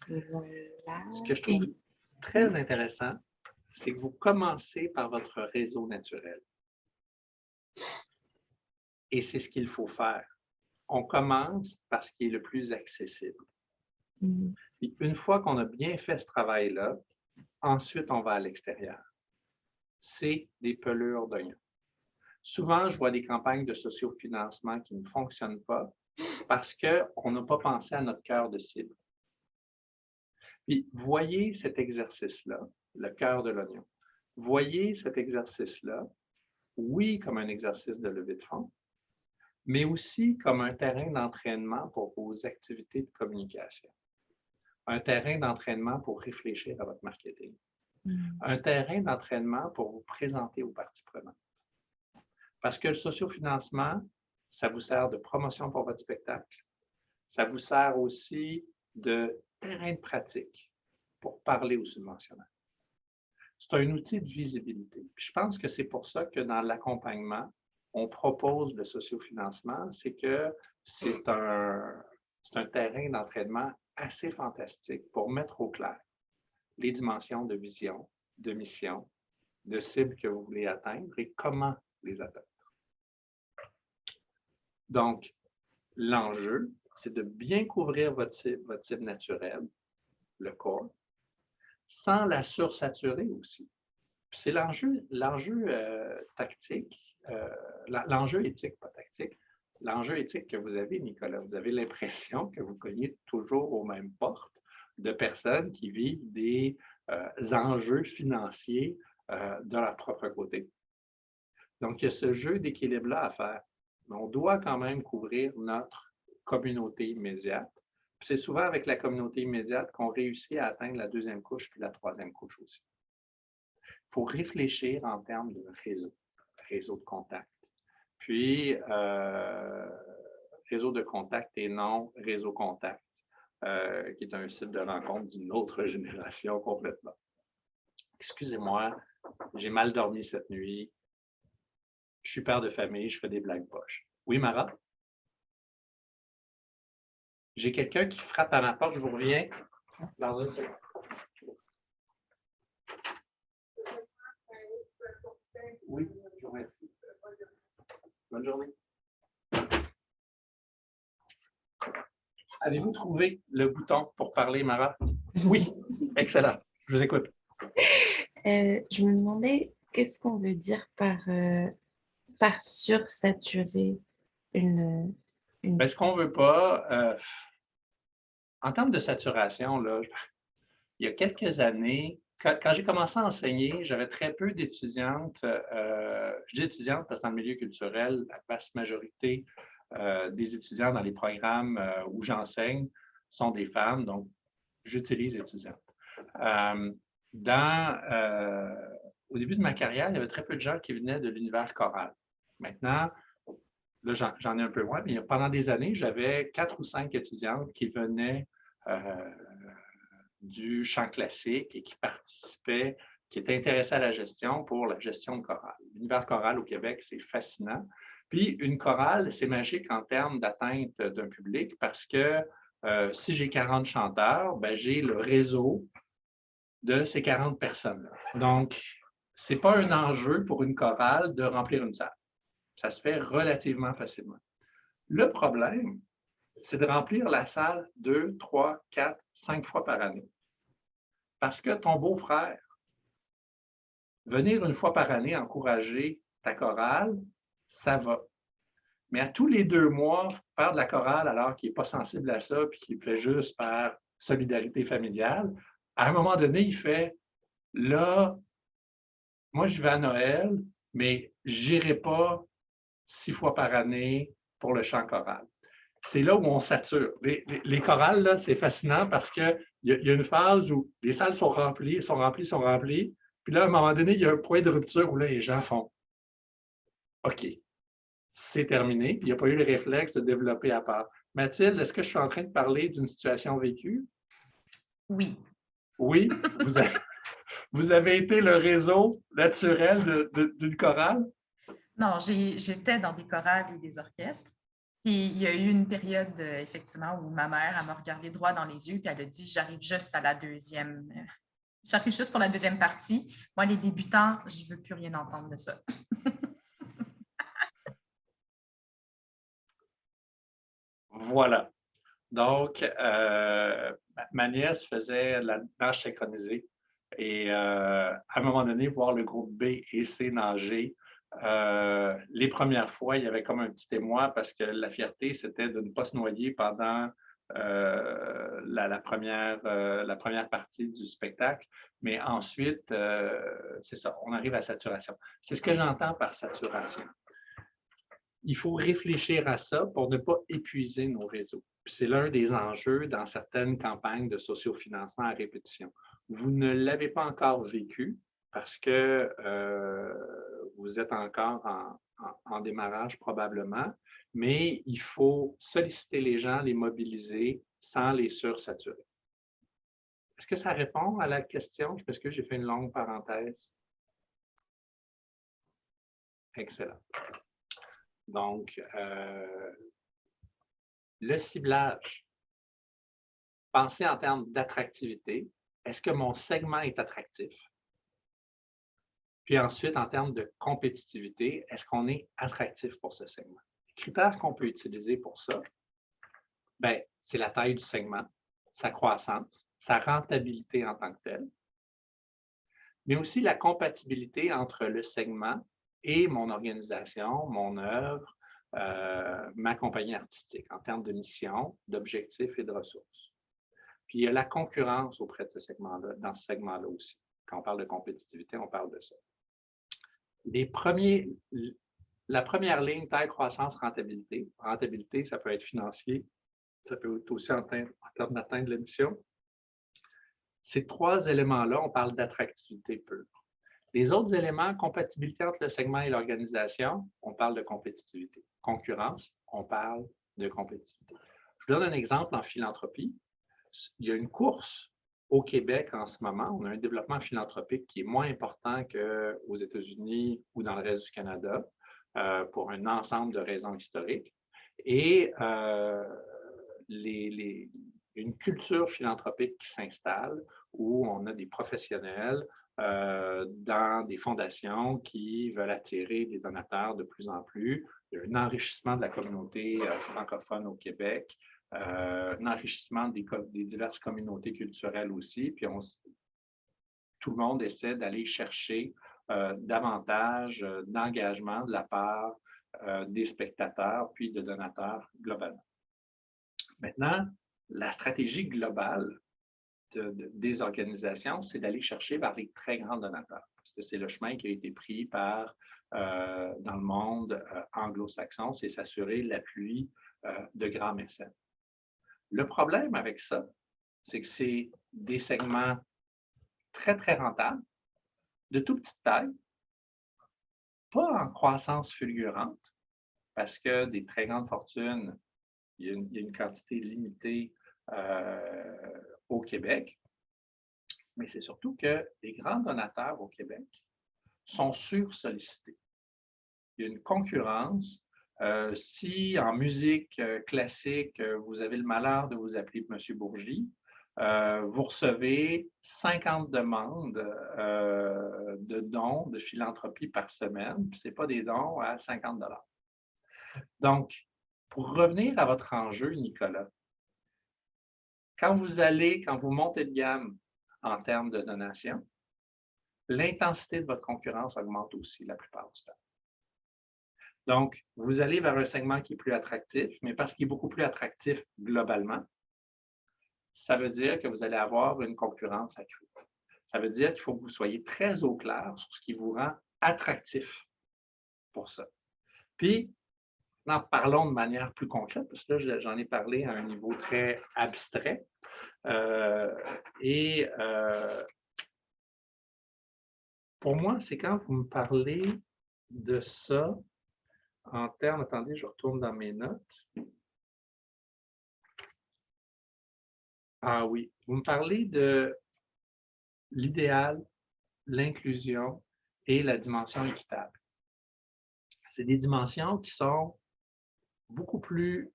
Voilà. Ce que je trouve très intéressant, c'est que vous commencez par votre réseau naturel. Et c'est ce qu'il faut faire. On commence par ce qui est le plus accessible. Puis une fois qu'on a bien fait ce travail-là, ensuite, on va à l'extérieur. C'est des pelures d'oignons. Souvent, je vois des campagnes de sociofinancement qui ne fonctionnent pas parce qu'on n'a pas pensé à notre cœur de cible. Puis, voyez cet exercice-là, le cœur de l'oignon. Voyez cet exercice-là, oui, comme un exercice de levée de fonds, mais aussi comme un terrain d'entraînement pour vos activités de communication. Un terrain d'entraînement pour réfléchir à votre marketing. Un terrain d'entraînement pour vous présenter aux parties prenantes. Parce que le sociofinancement, ça vous sert de promotion pour votre spectacle. Ça vous sert aussi de terrain de pratique pour parler aux subventionnaires. C'est un outil de visibilité. Puis je pense que c'est pour ça que dans l'accompagnement, on propose le sociofinancement, c'est que c'est un terrain d'entraînement assez fantastique pour mettre au clair les dimensions de vision, de mission, de cibles que vous voulez atteindre et comment les atteindre. Donc, l'enjeu, c'est de bien couvrir votre cible naturelle, le corps, sans la sursaturer aussi. C'est l'enjeu tactique, l'enjeu éthique, pas tactique, l'enjeu éthique que vous avez, Nicolas. Vous avez l'impression que vous cognez toujours aux mêmes portes de personnes qui vivent des enjeux financiers de leur propre côté. Donc, il y a ce jeu d'équilibre-là à faire. Mais on doit quand même couvrir notre communauté immédiate. C'est souvent avec la communauté immédiate qu'on réussit à atteindre la deuxième couche puis la troisième couche aussi. Il faut réfléchir en termes de réseau de contact. Puis, réseau de contact et non réseau contact, qui est un site de rencontre d'une autre génération complètement. Excusez-moi, j'ai mal dormi cette nuit. Je suis père de famille, je fais des blagues poches. Oui, Mara? J'ai quelqu'un qui frappe à ma porte, je vous reviens dans une seconde. Oui, je vous remercie. Bonne journée. Avez-vous trouvé le bouton pour parler, Mara? Oui, excellent. Je vous écoute. Je me demandais, qu'est-ce qu'on veut dire par sursaturer une Ce qu'on ne veut pas, en termes de saturation, là, il y a quelques années, quand j'ai commencé à enseigner, j'avais très peu d'étudiantes. Je dis étudiantes parce que dans le milieu culturel, la vaste majorité des étudiants dans les programmes où j'enseigne sont des femmes, donc j'utilise étudiantes. Au début de ma carrière, il y avait très peu de gens qui venaient de l'univers choral. Maintenant, là, j'en ai un peu moins, mais pendant des années, j'avais 4 ou 5 étudiantes qui venaient du chant classique et qui participaient, qui étaient intéressées à la gestion pour la gestion de chorale. L'univers choral au Québec, c'est fascinant. Puis, une chorale, c'est magique en termes d'atteinte d'un public parce que si j'ai 40 chanteurs, ben, j'ai le réseau de ces 40 personnes-là. Donc, ce n'est pas un enjeu pour une chorale de remplir une salle. Ça se fait relativement facilement. Le problème, c'est de remplir la salle 2, 3, 4, 5 fois par année. Parce que ton beau-frère, venir une fois par année encourager ta chorale, ça va. Mais à tous les 2 mois, faire de la chorale alors qu'il n'est pas sensible à ça puis qu'il le fait juste par solidarité familiale, à un moment donné, il fait « Là, moi, je vais à Noël, mais je n'irai pas 6 fois par année pour le chant choral. C'est là où on sature. Les chorales, là, c'est fascinant parce qu'il y a une phase où les salles sont remplies. Puis là, à un moment donné, il y a un point de rupture où là, les gens font « OK, c'est terminé. » Puis il n'y a pas eu le réflexe de développer à part. Mathilde, est-ce que je suis en train de parler d'une situation vécue? Oui. Oui, vous avez été le réseau naturel d'une chorale? Non, j'étais dans des chorales et des orchestres. Puis il y a eu une période, effectivement, où ma mère, elle m'a regardé droit dans les yeux, puis elle a dit, j'arrive juste à la deuxième, j'arrive juste pour la deuxième partie. Moi, les débutants, je ne veux plus rien entendre de ça. Voilà. Donc, ma nièce faisait la nage synchronisée. Et à un moment donné, voir le groupe B et C nager, les premières fois, il y avait comme un petit émoi parce que la fierté, c'était de ne pas se noyer pendant la première partie du spectacle. Mais ensuite, c'est ça, on arrive à saturation. C'est ce que j'entends par saturation. Il faut réfléchir à ça pour ne pas épuiser nos réseaux. C'est l'un des enjeux dans certaines campagnes de sociofinancement à répétition. Vous ne l'avez pas encore vécu parce que vous êtes encore en démarrage probablement, mais il faut solliciter les gens, les mobiliser sans les sursaturer. Est-ce que ça répond à la question? Parce que j'ai fait une longue parenthèse. Excellent. Donc, le ciblage. Pensez en termes d'attractivité. Est-ce que mon segment est attractif? Puis ensuite, en termes de compétitivité, est-ce qu'on est attractif pour ce segment? Les critères qu'on peut utiliser pour ça, c'est la taille du segment, sa croissance, sa rentabilité en tant que telle, mais aussi la compatibilité entre le segment et mon organisation, mon œuvre, ma compagnie artistique en termes de mission, d'objectifs et de ressources. Puis il y a la concurrence auprès de ce segment-là, dans ce segment-là aussi. Quand on parle de compétitivité, on parle de ça. La première ligne, taille, croissance, rentabilité. Rentabilité, ça peut être financier, ça peut être aussi en termes d'atteindre la mission. Ces trois éléments-là, on parle d'attractivité pure. Les autres éléments, compatibilité entre le segment et l'organisation, on parle de compétitivité. Concurrence, on parle de compétitivité. Je vous donne un exemple en philanthropie. Il y a une course au Québec en ce moment. On a un développement philanthropique qui est moins important qu'aux États-Unis ou dans le reste du Canada pour un ensemble de raisons historiques. Et une culture philanthropique qui s'installe où on a des professionnels dans des fondations qui veulent attirer des donateurs de plus en plus. Il y a un enrichissement de la communauté francophone au Québec, un enrichissement des diverses communautés culturelles aussi. Puis tout le monde essaie d'aller chercher davantage d'engagement de la part des spectateurs puis de donateurs globalement. Maintenant, la stratégie globale des organisations, c'est d'aller chercher vers les très grands donateurs. Parce que c'est le chemin qui a été pris dans le monde anglo-saxon, c'est s'assurer l'appui de grands mécènes. Le problème avec ça, c'est que c'est des segments très, très rentables, de toute petite taille, pas en croissance fulgurante, parce que des très grandes fortunes, il y a une quantité limitée au Québec, mais c'est surtout que les grands donateurs au Québec sont sursollicités. Il y a une concurrence. Si en musique classique, vous avez le malheur de vous appeler M. Bourgie, vous recevez 50 demandes de dons de philanthropie par semaine, puis ce n'est pas des dons à 50 $. Donc, pour revenir à votre enjeu, Nicolas, quand vous montez de gamme en termes de donation, l'intensité de votre concurrence augmente aussi la plupart du temps. Donc, vous allez vers un segment qui est plus attractif, mais parce qu'il est beaucoup plus attractif globalement, ça veut dire que vous allez avoir une concurrence accrue. Ça veut dire qu'il faut que vous soyez très au clair sur ce qui vous rend attractif pour ça. Puis, Maintenant, parlons de manière plus concrète, parce que là, j'en ai parlé à un niveau très abstrait. Pour moi, c'est quand vous me parlez de ça en termes, attendez, je retourne dans mes notes. Ah oui, vous me parlez de l'idéal, l'inclusion et la dimension équitable. C'est des dimensions qui sont beaucoup plus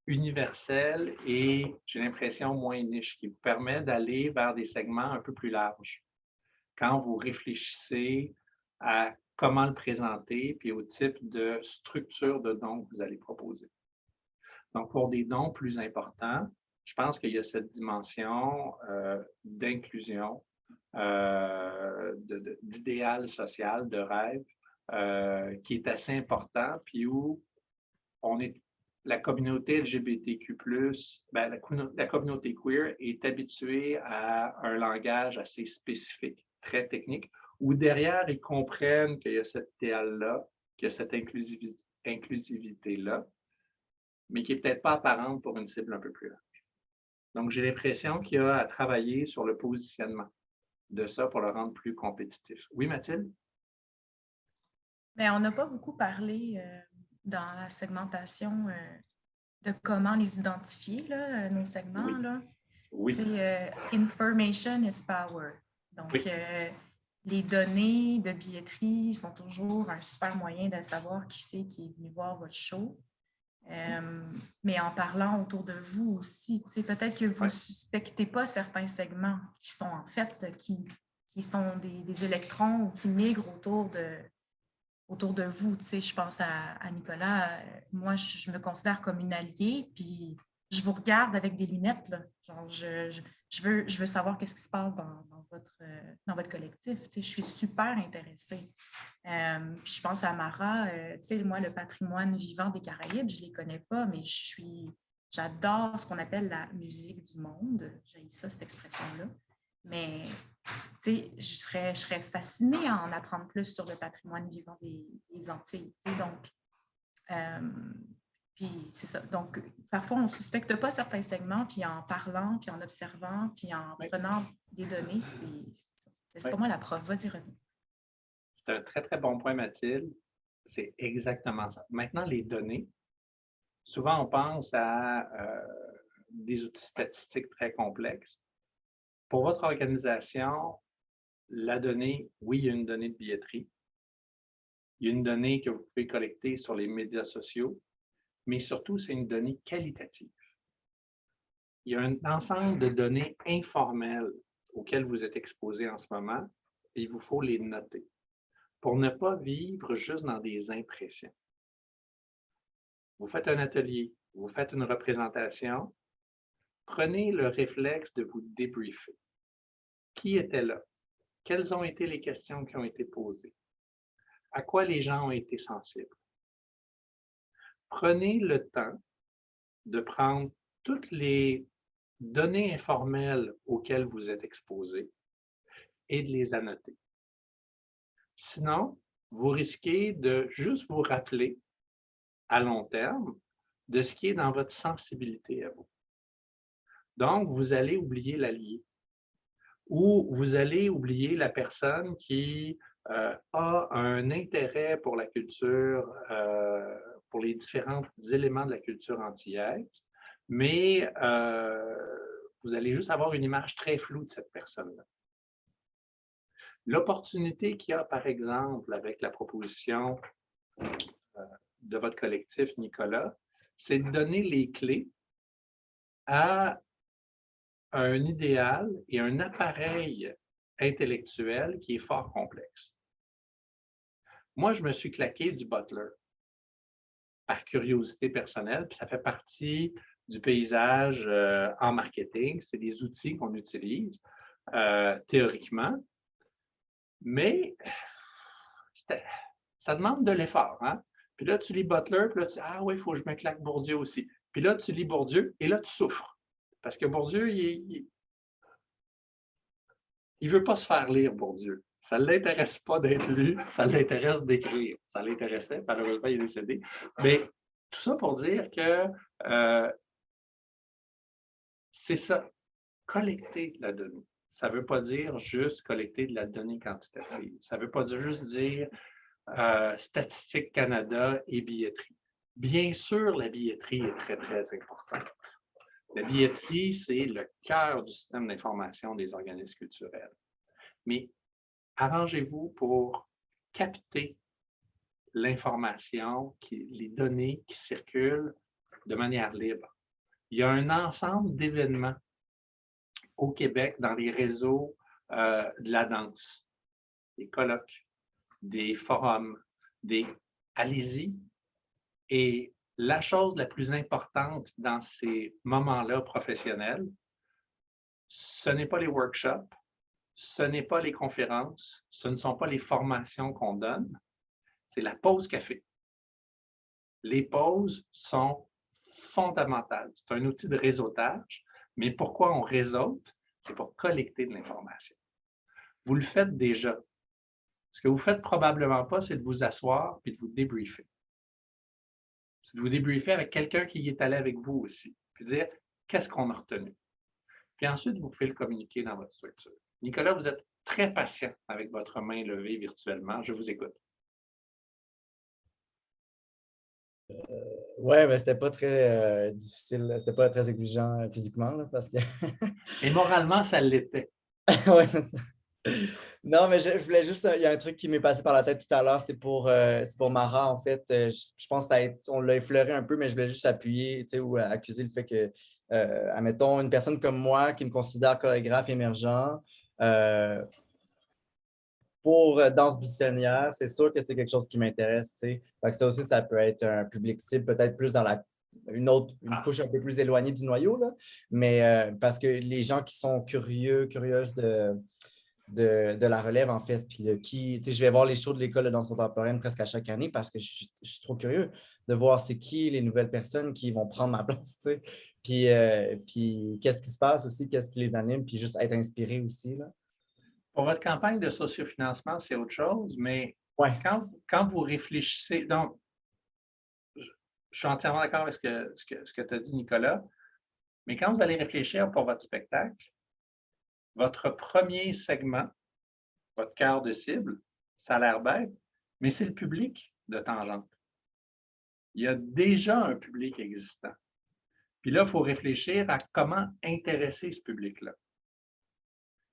universelles et, j'ai l'impression, moins niches, qui vous permettent d'aller vers des segments un peu plus larges quand vous réfléchissez à comment le présenter puis au type de structure de dons que vous allez proposer. Donc, pour des dons plus importants, je pense qu'il y a cette dimension d'inclusion, d'idéal social, de rêve, qui est assez important, puis où on est, la communauté LGBTQ+, la communauté queer est habituée à un langage assez spécifique, très technique, où derrière, ils comprennent qu'il y a cet idéal-là, qu'il y a cette inclusivité-là, mais qui n'est peut-être pas apparente pour une cible un peu plus large. Donc, j'ai l'impression qu'il y a à travailler sur le positionnement de ça pour le rendre plus compétitif. Oui, Mathilde? Bien, on n'a pas beaucoup parlé dans la segmentation de comment les identifier, là, nos segments. Oui. Là. Oui. C'est information is power. Donc, oui. Les données de billetterie sont toujours un super moyen de savoir qui c'est qui est venu voir votre show. Mais en parlant autour de vous aussi, peut-être que vous ne suspectez pas certains segments qui sont en fait, qui sont des électrons ou qui migrent autour de vous. Je pense à Nicolas. Moi, je me considère comme une alliée, puis je vous regarde avec des lunettes. Là. Genre, je veux savoir qu'est-ce qui se passe dans votre collectif. Je suis super intéressée. Puis je pense à Mara. Moi, le patrimoine vivant des Caraïbes, je ne les connais pas, mais j'adore ce qu'on appelle la musique du monde. J'ai ça, cette expression-là. Mais je serais fascinée à en apprendre plus sur le patrimoine vivant des Antilles. Donc, puis c'est ça. Donc, parfois, on ne suspecte pas certains segments, puis en parlant, puis en observant, puis en prenant des données, c'est pour moi la preuve. Vas-y, reviens. C'est un très, très bon point, Mathilde. C'est exactement ça. Maintenant, les données, souvent, on pense à des outils statistiques très complexes. Pour votre organisation, la donnée, oui, il y a une donnée de billetterie. Il y a une donnée que vous pouvez collecter sur les médias sociaux, mais surtout, c'est une donnée qualitative. Il y a un ensemble de données informelles auxquelles vous êtes exposé en ce moment et il vous faut les noter pour ne pas vivre juste dans des impressions. Vous faites un atelier, vous faites une représentation, prenez le réflexe de vous débriefer. Qui était là? Quelles ont été les questions qui ont été posées? À quoi les gens ont été sensibles? Prenez le temps de prendre toutes les données informelles auxquelles vous êtes exposé et de les annoter. Sinon, vous risquez de juste vous rappeler à long terme de ce qui est dans votre sensibilité à vous. Donc, vous allez oublier l'allié ou vous allez oublier la personne qui a un intérêt pour la culture, pour les différents éléments de la culture antillaise, mais vous allez juste avoir une image très floue de cette personne-là. L'opportunité qu'il y a, par exemple, avec la proposition de votre collectif, Nicolas, c'est de donner les clés à un idéal et un appareil intellectuel qui est fort complexe. Moi, je me suis claqué du Butler par curiosité personnelle, puis ça fait partie du paysage en marketing. C'est des outils qu'on utilise théoriquement, mais ça demande de l'effort. Hein? Puis là, tu lis Butler, puis là, tu dis « Ah oui, il faut que je me claque Bourdieu aussi. » Puis là, tu lis Bourdieu, et là, tu souffres. Parce que Bourdieu, il ne veut pas se faire lire, Bourdieu. Ça ne l'intéresse pas d'être lu, ça l'intéresse d'écrire. Ça l'intéressait, malheureusement, il est décédé. Mais Tout ça pour dire que c'est ça, collecter de la donnée. Ça ne veut pas dire juste collecter de la donnée quantitative. Ça ne veut pas juste dire Statistique Canada et billetterie. Bien sûr, la billetterie est très, très importante. La billetterie, c'est le cœur du système d'information des organismes culturels. Mais arrangez-vous pour capter l'information, les données qui circulent de manière libre. Il y a un ensemble d'événements au Québec dans les réseaux de la danse, des colloques, des forums, allez-y. Et la chose la plus importante dans ces moments-là professionnels, ce n'est pas les workshops, ce n'est pas les conférences, ce ne sont pas les formations qu'on donne, c'est la pause café. Les pauses sont fondamentales. C'est un outil de réseautage, mais pourquoi on réseaute? C'est pour collecter de l'information. Vous le faites déjà. Ce que vous ne faites probablement pas, c'est de vous asseoir et de vous débriefer. C'est de vous débriefer avec quelqu'un qui y est allé avec vous aussi, puis dire qu'est-ce qu'on a retenu. Puis ensuite, vous pouvez le communiquer dans votre structure. Nicolas, vous êtes très patient avec votre main levée virtuellement. Je vous écoute. Oui, mais c'était pas très difficile, c'était pas très exigeant physiquement, là, parce que. Et moralement, ça l'était. Ouais, non, mais je voulais juste, il y a un truc qui m'est passé par la tête tout à l'heure, c'est pour Mara, en fait. Je pense qu'on l'a effleuré un peu, mais je voulais juste appuyer, tu sais, ou accuser le fait que, admettons, une personne comme moi qui me considère chorégraphe émergent, pour danse buissonnière, c'est sûr que c'est quelque chose qui m'intéresse, tu sais. Fait que ça aussi, ça peut être un public cible, peut-être plus dans une couche un peu plus éloignée du noyau, là. Mais parce que les gens qui sont curieuses de la relève, en fait, puis tu sais, je vais voir les shows de l'école de danse contemporaine presque à chaque année parce que je suis trop curieux de voir c'est qui les nouvelles personnes qui vont prendre ma place, tu sais. Puis qu'est-ce qui se passe aussi, qu'est-ce qui les anime, puis juste être inspiré aussi, là. Pour votre campagne de sociofinancement, c'est autre chose, mais Ouais. quand vous réfléchissez, donc, je suis entièrement d'accord avec ce que tu as dit, Nicolas, mais quand vous allez réfléchir pour votre spectacle, votre premier segment, votre cœur de cible, ça a l'air bête, mais c'est le public de Tangente. Il y a déjà un public existant. Puis là, il faut réfléchir à comment intéresser ce public-là.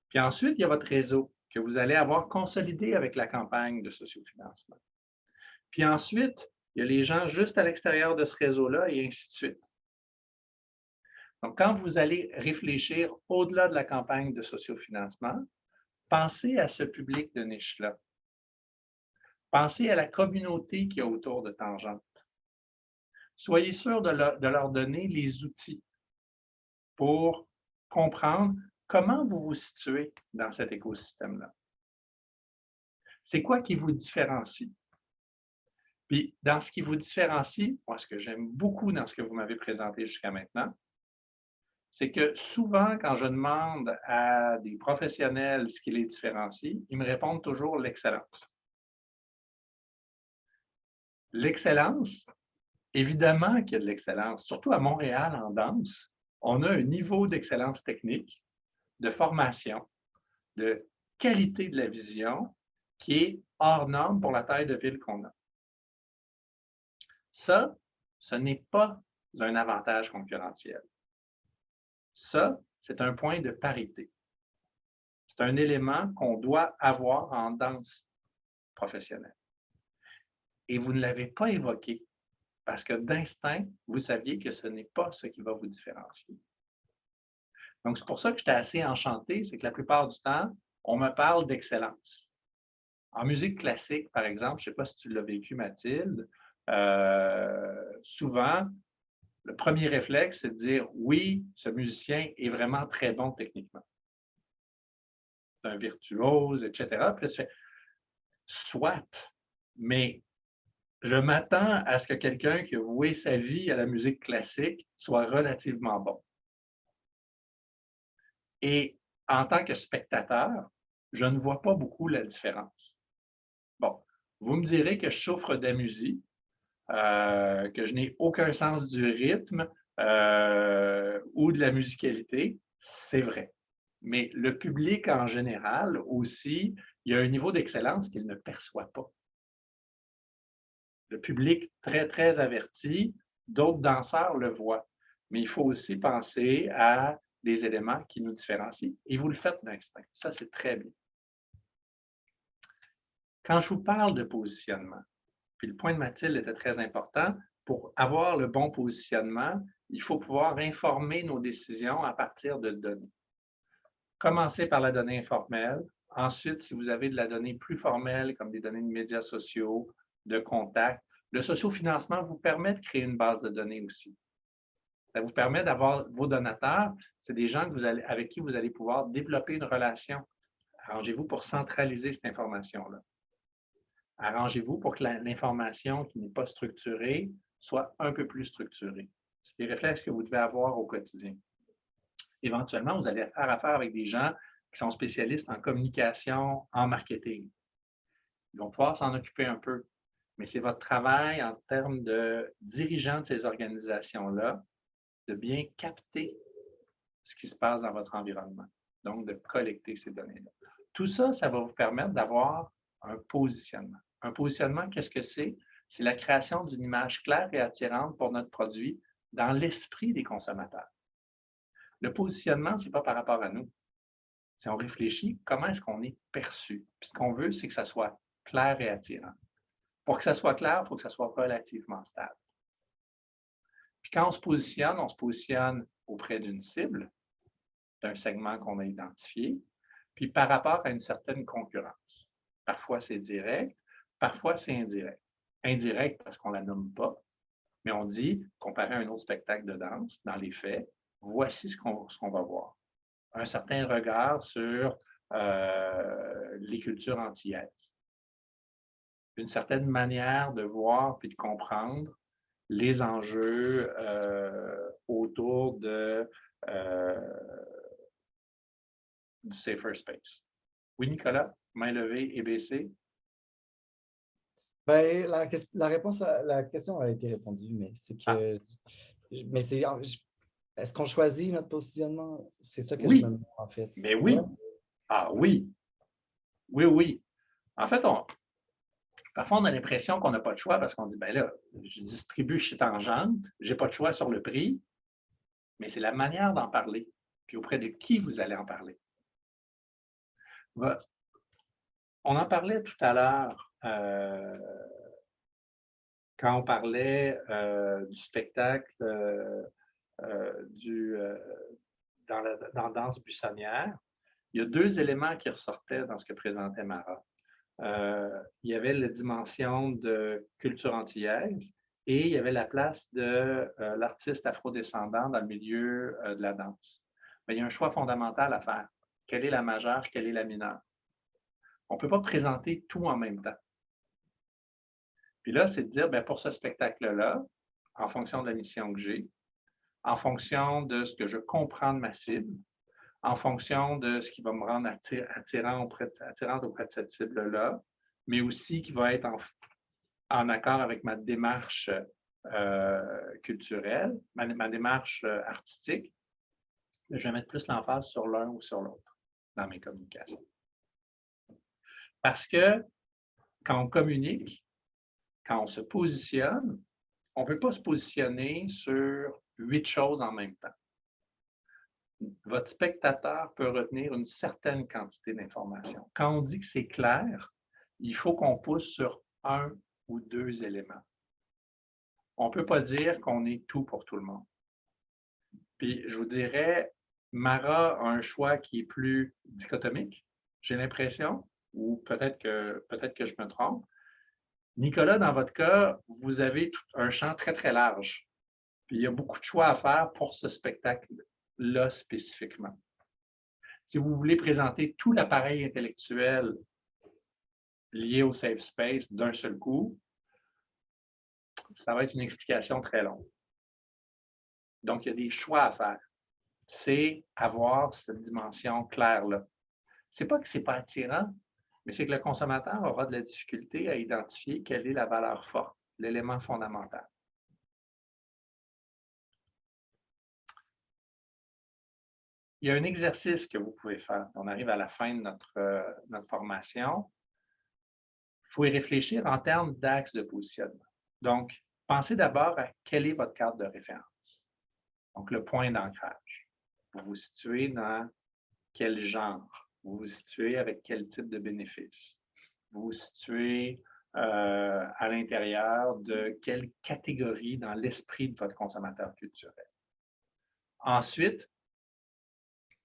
Puis ensuite, il y a votre réseau que vous allez avoir consolidé avec la campagne de sociofinancement. Puis ensuite, il y a les gens juste à l'extérieur de ce réseau-là et ainsi de suite. Donc, quand vous allez réfléchir au-delà de la campagne de sociofinancement, pensez à ce public de niche-là. Pensez à la communauté qui est autour de Tangente. Soyez sûr de leur donner les outils pour comprendre comment vous vous situez dans cet écosystème-là. C'est quoi qui vous différencie? Puis, dans ce qui vous différencie, moi, ce que j'aime beaucoup dans ce que vous m'avez présenté jusqu'à maintenant, c'est que souvent, quand je demande à des professionnels ce qui les différencie, ils me répondent toujours l'excellence. L'excellence, évidemment qu'il y a de l'excellence, surtout à Montréal en danse, on a un niveau d'excellence technique, de formation, de qualité de la vision qui est hors norme pour la taille de ville qu'on a. Ça, ce n'est pas un avantage concurrentiel. Ça, c'est un point de parité. C'est un élément qu'on doit avoir en danse professionnelle. Et vous ne l'avez pas évoqué parce que d'instinct, vous saviez que ce n'est pas ce qui va vous différencier. Donc, c'est pour ça que j'étais assez enchanté, c'est que la plupart du temps, on me parle d'excellence. En musique classique, par exemple, je ne sais pas si tu l'as vécu, Mathilde, souvent, le premier réflexe, c'est de dire oui, ce musicien est vraiment très bon techniquement. C'est un virtuose, etc. Puis c'est soit, mais je m'attends à ce que quelqu'un qui a voué sa vie à la musique classique soit relativement bon. Et en tant que spectateur, je ne vois pas beaucoup la différence. Bon, vous me direz que je souffre d'amusie. que je n'ai aucun sens du rythme ou de la musicalité, c'est vrai. Mais le public en général aussi, il y a un niveau d'excellence qu'il ne perçoit pas. Le public très, très averti, d'autres danseurs le voient. Mais il faut aussi penser à des éléments qui nous différencient. Et vous le faites d'instinct. Ça, c'est très bien. Quand je vous parle de positionnement, puis le point de Mathilde était très important, pour avoir le bon positionnement, il faut pouvoir informer nos décisions à partir de données. Commencez par la donnée informelle. Ensuite, si vous avez de la donnée plus formelle, comme des données de médias sociaux, de contacts, le sociofinancement vous permet de créer une base de données aussi. Ça vous permet d'avoir vos donateurs, c'est des gens avec qui vous allez pouvoir développer une relation. Arrangez-vous pour centraliser cette information-là. Arrangez-vous pour que l'information qui n'est pas structurée soit un peu plus structurée. C'est des réflexes que vous devez avoir au quotidien. Éventuellement, vous allez faire affaire avec des gens qui sont spécialistes en communication, en marketing. Ils vont pouvoir s'en occuper un peu. Mais c'est votre travail en termes de dirigeant de ces organisations-là de bien capter ce qui se passe dans votre environnement. Donc, de collecter ces données-là. Tout ça, ça va vous permettre d'avoir un positionnement. Un positionnement, qu'est-ce que c'est? C'est la création d'une image claire et attirante pour notre produit dans l'esprit des consommateurs. Le positionnement, ce n'est pas par rapport à nous. Si on réfléchit, comment est-ce qu'on est perçu? Puis ce qu'on veut, c'est que ça soit clair et attirant. Pour que ça soit clair, il faut que ça soit relativement stable. Puis quand on se positionne auprès d'une cible, d'un segment qu'on a identifié, puis par rapport à une certaine concurrence. Parfois, c'est direct, parfois, c'est indirect. Indirect parce qu'on ne la nomme pas, mais on dit, comparé à un autre spectacle de danse, dans les faits, voici ce qu'on va voir. Un certain regard sur les cultures antillaises. Une certaine manière de voir puis de comprendre les enjeux autour du safer space. Oui, Nicolas, main levée et baissée. Ben, la réponse à la question a été répondue, mais c'est que. Mais c'est. Est-ce qu'on choisit notre positionnement? C'est ça que je me demande, en fait. Mais oui. Ouais. Ah oui. Oui, oui. En fait, parfois, on a l'impression qu'on n'a pas de choix parce qu'on dit, ben là, je distribue chez Tangente, je n'ai pas de choix sur le prix, mais c'est la manière d'en parler, puis auprès de qui vous allez en parler. On en parlait tout à l'heure quand on parlait du spectacle dans Danse buissonnière. Il y a deux éléments qui ressortaient dans ce que présentait Mara. Il y avait la dimension de culture antillaise et il y avait la place de l'artiste afrodescendant dans le milieu de la danse. Mais il y a un choix fondamental à faire. Quelle est la majeure, quelle est la mineure? On ne peut pas présenter tout en même temps. Puis là, c'est de dire, bien, pour ce spectacle-là, en fonction de la mission que j'ai, en fonction de ce que je comprends de ma cible, en fonction de ce qui va me rendre attirante auprès de cette cible-là, mais aussi qui va être en accord avec ma démarche culturelle, ma démarche artistique, je vais mettre plus l'emphase sur l'un ou sur l'autre dans mes communications. Parce que quand on communique, quand on se positionne, on ne peut pas se positionner sur 8 choses en même temps. Votre spectateur peut retenir une certaine quantité d'informations. Quand on dit que c'est clair, il faut qu'on pousse sur un ou deux éléments. On ne peut pas dire qu'on est tout pour tout le monde. Puis, je vous dirais, Mara a un choix qui est plus dichotomique, j'ai l'impression, ou peut-être que je me trompe. Nicolas, dans votre cas, vous avez un champ très, très large. Puis, il y a beaucoup de choix à faire pour ce spectacle-là spécifiquement. Si vous voulez présenter tout l'appareil intellectuel lié au safe space d'un seul coup, ça va être une explication très longue. Donc, il y a des choix à faire. C'est avoir cette dimension claire-là. Ce n'est pas que ce n'est pas attirant, mais c'est que le consommateur aura de la difficulté à identifier quelle est la valeur forte l'élément fondamental. Il y a un exercice que vous pouvez faire. On arrive à la fin de notre formation. Il faut y réfléchir en termes d'axe de positionnement. Donc, pensez d'abord à quelle est votre carte de référence. Donc, le point d'ancrage. Vous vous situez dans quel genre? Vous vous situez avec quel type de bénéfice? Vous vous situez à l'intérieur de quelle catégorie dans l'esprit de votre consommateur culturel? Ensuite,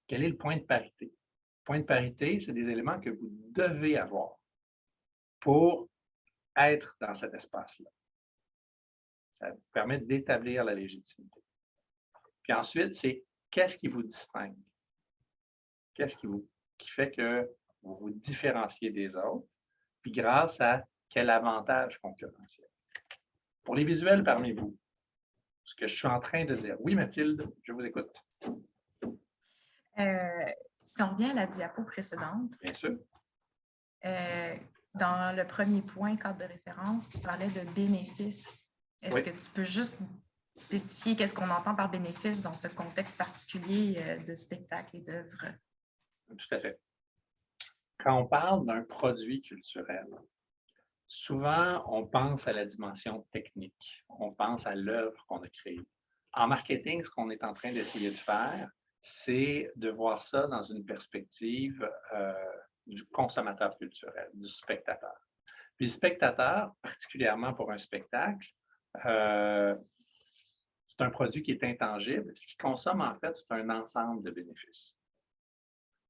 quel est le point de parité? Le point de parité, c'est des éléments que vous devez avoir pour être dans cet espace-là. Ça vous permet d'établir la légitimité. Puis ensuite, c'est qu'est-ce qui vous distingue? Qu'est-ce qui fait que vous vous différenciez des autres? Puis grâce à quel avantage concurrentiel? Pour les visuels parmi vous, ce que je suis en train de dire. Oui, Mathilde, je vous écoute. Si on revient à la diapo précédente, Bien sûr. Dans le premier point, cadre de référence, tu parlais de bénéfices. Est-ce Oui. que tu peux juste spécifier qu'est-ce qu'on entend par bénéfice dans ce contexte particulier de spectacle et d'œuvre? Tout à fait. Quand on parle d'un produit culturel, souvent, on pense à la dimension technique. On pense à l'œuvre qu'on a créée. En marketing, ce qu'on est en train d'essayer de faire, c'est de voir ça dans une perspective du consommateur culturel, du spectateur. Puis le spectateur, particulièrement pour un spectacle, c'est un produit qui est intangible. Ce qu'il consomme, en fait, c'est un ensemble de bénéfices.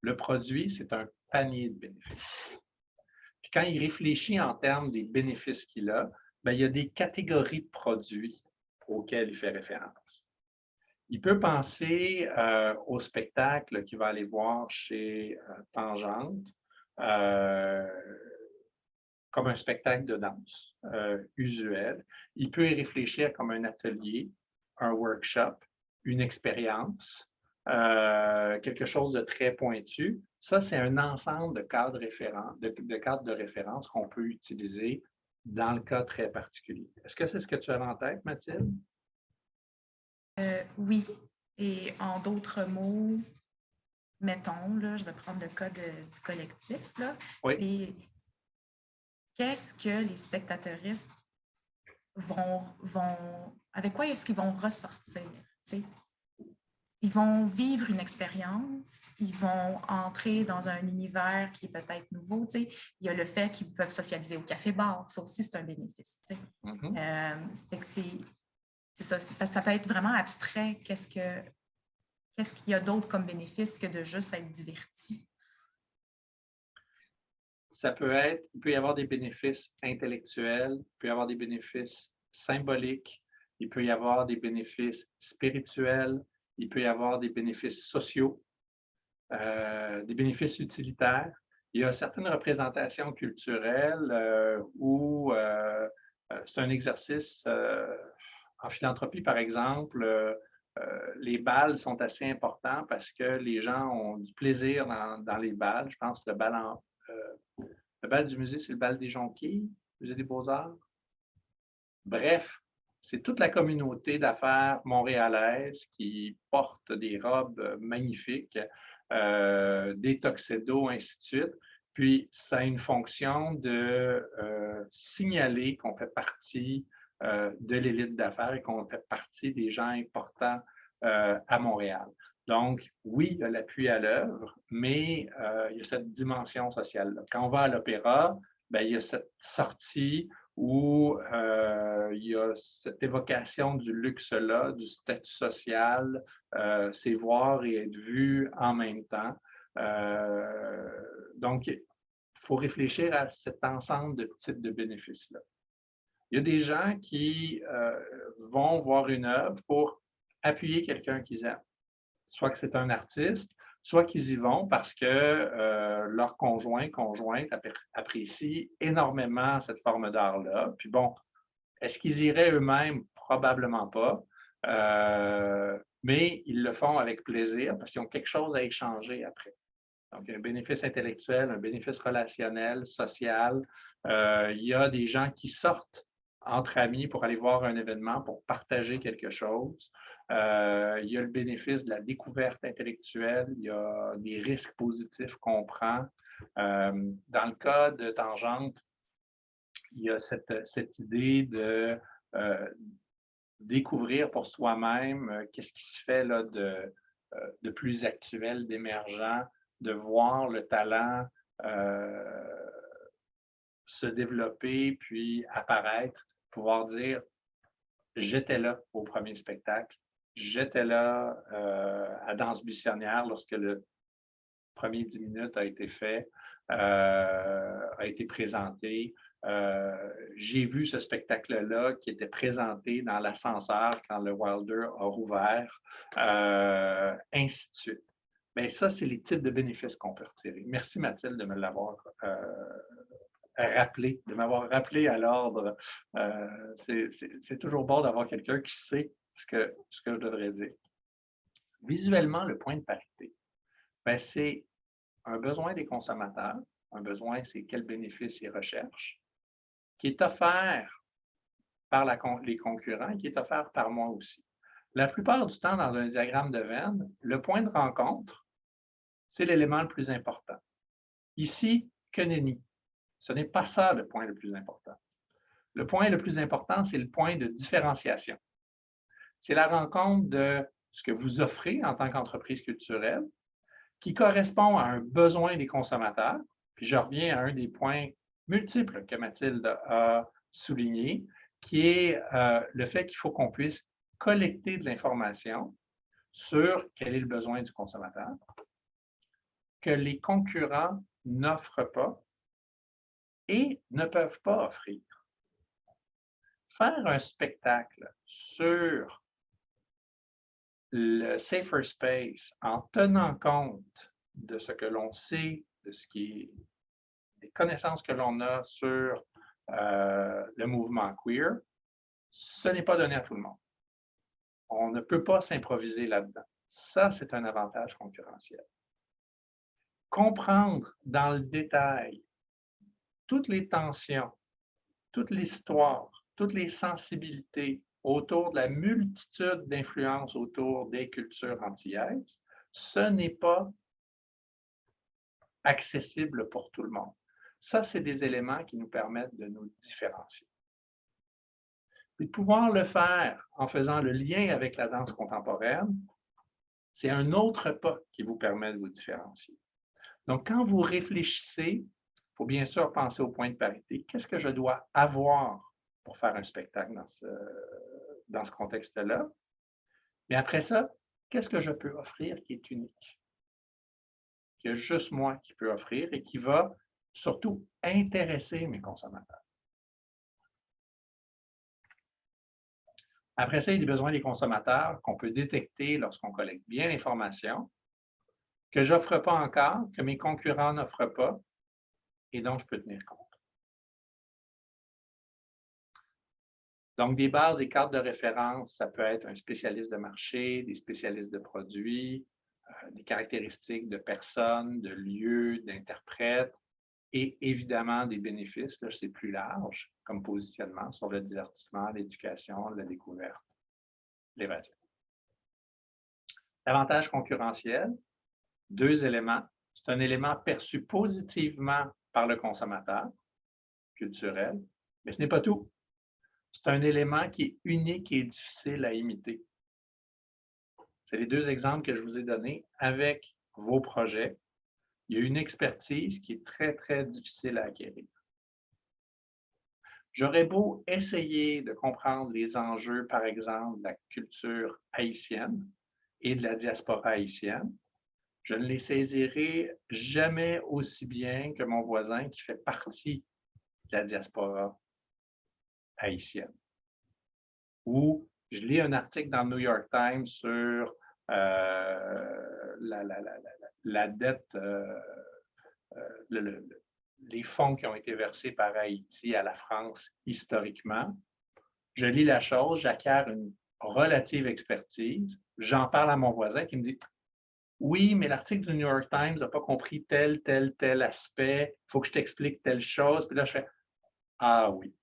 Le produit, c'est un panier de bénéfices. Puis quand il réfléchit en termes des bénéfices qu'il a, bien, il y a des catégories de produits auxquels il fait référence. Il peut penser au spectacle qu'il va aller voir chez Tangente, comme un spectacle de danse usuel. Il peut y réfléchir comme un atelier, un workshop, une expérience, quelque chose de très pointu. Ça, c'est un ensemble de cadres de référence qu'on peut utiliser dans le cas très particulier. Est-ce que c'est ce que tu avais en tête, Mathilde? Oui. Et en d'autres mots, mettons, là, je vais prendre le cas du collectif. Là, oui. C'est qu'est-ce que les spectateuristes avec quoi est-ce qu'ils vont ressortir? T'sais? Ils vont vivre une expérience, ils vont entrer dans un univers qui est peut-être nouveau. Il y a le fait qu'ils peuvent socialiser au café-bar, ça aussi, c'est un bénéfice. Fait que c'est ça, parce que ça peut être vraiment abstrait. Qu'est-ce qu'il y a d'autre comme bénéfice que de juste être diverti? Il peut y avoir des bénéfices intellectuels, il peut y avoir des bénéfices symboliques, il peut y avoir des bénéfices spirituels, il peut y avoir des bénéfices sociaux, des bénéfices utilitaires. Il y a certaines représentations culturelles où c'est un exercice en philanthropie, par exemple. Les bals sont assez importants parce que les gens ont du plaisir dans les bals. Je pense que le bal du musée, c'est le bal des Jonquiers, musée des Beaux-Arts. Bref, c'est toute la communauté d'affaires montréalaise qui porte des robes magnifiques, des tuxedos, ainsi de suite. Puis, ça a une fonction de signaler qu'on fait partie de l'élite d'affaires et qu'on fait partie des gens importants à Montréal. Donc, oui, il y a l'appui à l'œuvre, mais il y a cette dimension sociale-là. Quand on va à l'opéra, bien, il y a cette sortie où il y a cette évocation du luxe-là, du statut social, c'est voir et être vu en même temps. Donc, il faut réfléchir à cet ensemble de types de bénéfices-là. Il y a des gens qui vont voir une œuvre pour appuyer quelqu'un qu'ils aiment. Soit que c'est un artiste, soit qu'ils y vont parce que leur conjointe apprécie énormément cette forme d'art-là. Puis bon, est-ce qu'ils iraient eux-mêmes? Probablement pas. Mais ils le font avec plaisir parce qu'ils ont quelque chose à échanger après. Donc, un bénéfice intellectuel, un bénéfice relationnel, social. Il y a des gens qui sortent entre amis pour aller voir un événement, pour partager quelque chose. Il y a le bénéfice de la découverte intellectuelle, il y a des risques positifs qu'on prend. Dans le cas de Tangente, il y a cette idée de découvrir pour soi-même qu'est-ce qui se fait là, de plus actuel, d'émergent, de voir le talent se développer puis apparaître, pouvoir dire j'étais là au premier spectacle, j'étais là à Danse Buissonnière lorsque le premier 10 minutes a été fait, a été présenté. J'ai vu ce spectacle-là qui était présenté dans l'ascenseur quand le Wilder a rouvert, ainsi de suite. Bien, ça, c'est les types de bénéfices qu'on peut retirer. Merci Mathilde de me l'avoir rappelé, de m'avoir rappelé à l'ordre. C'est toujours bon d'avoir quelqu'un qui sait ce que je devrais dire. Visuellement, le point de parité, bien, c'est un besoin des consommateurs. Un besoin, c'est quels bénéfices ils recherchent, qui est offert par les concurrents et qui est offert par moi aussi. La plupart du temps, dans un diagramme de Venn, le point de rencontre, c'est l'élément le plus important. Ici, que nenni. Ce n'est pas ça le point le plus important. Le point le plus important, c'est le point de différenciation. C'est la rencontre de ce que vous offrez en tant qu'entreprise culturelle qui correspond à un besoin des consommateurs. Puis je reviens à un des points multiples que Mathilde a souligné, qui est le fait qu'il faut qu'on puisse collecter de l'information sur quel est le besoin du consommateur, que les concurrents n'offrent pas et ne peuvent pas offrir. Faire un spectacle sur le Safer Space en tenant compte de ce que l'on sait, de ce qui est des connaissances que l'on a sur le mouvement queer, ce n'est pas donné à tout le monde. On ne peut pas s'improviser là-dedans. Ça, c'est un avantage concurrentiel. Comprendre dans le détail toutes les tensions, toute l'histoire, toutes les sensibilités autour de la multitude d'influences autour des cultures antillaises, ce n'est pas accessible pour tout le monde. Ça, c'est des éléments qui nous permettent de nous différencier. Puis de pouvoir le faire en faisant le lien avec la danse contemporaine, c'est un autre pas qui vous permet de vous différencier. Donc, quand vous réfléchissez, il faut bien sûr penser au point de parité. Qu'est-ce que je dois avoir pour faire un spectacle dans ce contexte-là? Mais après ça, qu'est-ce que je peux offrir qui est unique? Qu'il y a juste moi qui peux offrir et qui va surtout intéresser mes consommateurs. Après ça, il y a des besoins des consommateurs qu'on peut détecter lorsqu'on collecte bien l'information, que je n'offre pas encore, que mes concurrents n'offrent pas, et dont je peux tenir compte. Donc, des bases, des cartes de référence, ça peut être un spécialiste de marché, des spécialistes de produits, des caractéristiques de personnes, de lieux, d'interprètes, et évidemment des bénéfices, là, c'est plus large comme positionnement sur le divertissement, l'éducation, la découverte, l'évasion. L'avantage concurrentiel, 2 éléments. C'est un élément perçu positivement par le consommateur culturel, mais ce n'est pas tout. C'est un élément qui est unique et difficile à imiter. C'est les 2 exemples que je vous ai donnés avec vos projets. Il y a une expertise qui est très, très difficile à acquérir. J'aurais beau essayer de comprendre les enjeux, par exemple, de la culture haïtienne et de la diaspora haïtienne, je ne les saisirai jamais aussi bien que mon voisin qui fait partie de la diaspora haïtienne. Ou je lis un article dans le New York Times sur la dette, les fonds qui ont été versés par Haïti à la France historiquement. Je lis la chose, j'acquiers une relative expertise, j'en parle à mon voisin qui me dit « Oui, mais l'article du New York Times n'a pas compris tel aspect, il faut que je t'explique telle chose. » Puis là, je fais « Ah oui. »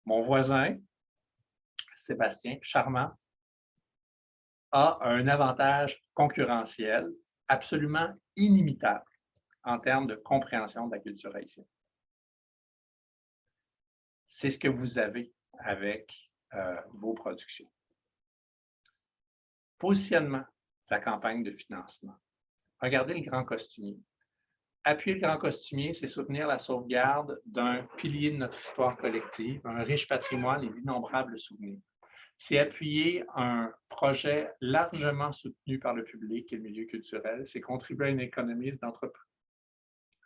Mon voisin, Sébastien, charmant, a un avantage concurrentiel absolument inimitable en termes de compréhension de la culture haïtienne. C'est ce que vous avez avec vos productions. Positionnement de la campagne de financement. Regardez le grand costumier. Appuyer le grand costumier, c'est soutenir la sauvegarde d'un pilier de notre histoire collective, un riche patrimoine et d'innombrables souvenirs. C'est appuyer un projet largement soutenu par le public et le milieu culturel. C'est contribuer à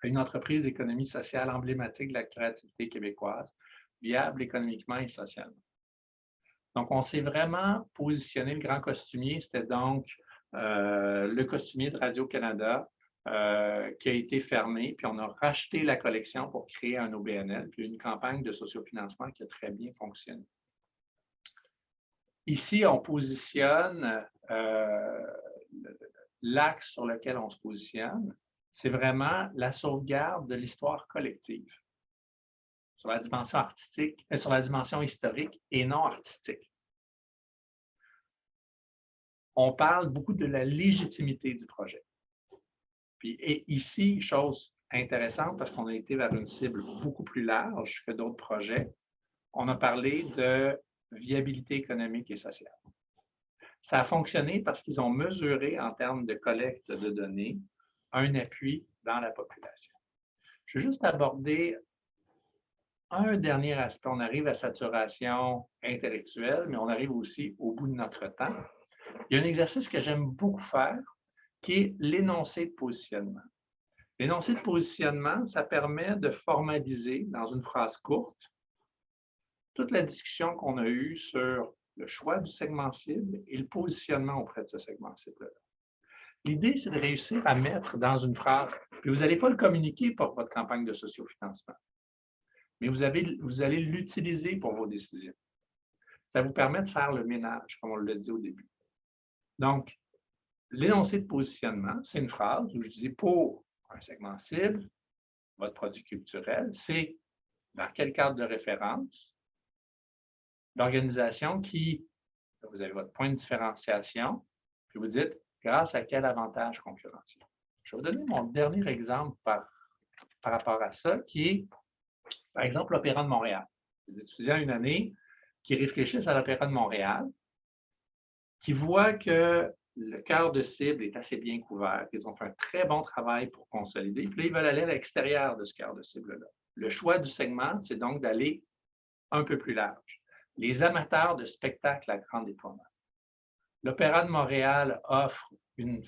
une entreprise d'économie sociale emblématique de la créativité québécoise, viable économiquement et socialement. Donc, on s'est vraiment positionné. Le grand costumier, c'était donc le costumier de Radio-Canada qui a été fermé, puis on a racheté la collection pour créer un OBNL, puis une campagne de sociofinancement qui a très bien fonctionné. Ici, on positionne l'axe sur lequel on se positionne, c'est vraiment la sauvegarde de l'histoire collective sur la dimension artistique, sur la dimension historique et non artistique. On parle beaucoup de la légitimité du projet. Puis, et ici, chose intéressante, parce qu'on a été vers une cible beaucoup plus large que d'autres projets, on a parlé de viabilité économique et sociale. Ça a fonctionné parce qu'ils ont mesuré en termes de collecte de données un appui dans la population. Je vais juste aborder un dernier aspect. On arrive à saturation intellectuelle, mais on arrive aussi au bout de notre temps. Il y a un exercice que j'aime beaucoup faire, qui est l'énoncé de positionnement. L'énoncé de positionnement, ça permet de formaliser dans une phrase courte toute la discussion qu'on a eue sur le choix du segment cible et le positionnement auprès de ce segment cible-là. L'idée, c'est de réussir à mettre dans une phrase, puis vous n'allez pas le communiquer pour votre campagne de sociofinancement, mais vous allez l'utiliser pour vos décisions. Ça vous permet de faire le ménage, comme on l'a dit au début. Donc, l'énoncé de positionnement, c'est une phrase où je dis pour un segment cible, votre produit culturel, c'est dans quel cadre de référence, l'organisation qui, vous avez votre point de différenciation, puis vous dites, grâce à quel avantage concurrentiel. Je vais vous donner mon dernier exemple par rapport à ça, qui est, par exemple, l'Opéra de Montréal. Des étudiants une année qui réfléchissent à l'Opéra de Montréal, qui voient que le cœur de cible est assez bien couvert, qu'ils ont fait un très bon travail pour consolider, puis là, ils veulent aller à l'extérieur de ce cœur de cible-là. Le choix du segment, c'est donc d'aller un peu plus large. Les amateurs de spectacles à grand déploiement. L'Opéra de Montréal offre une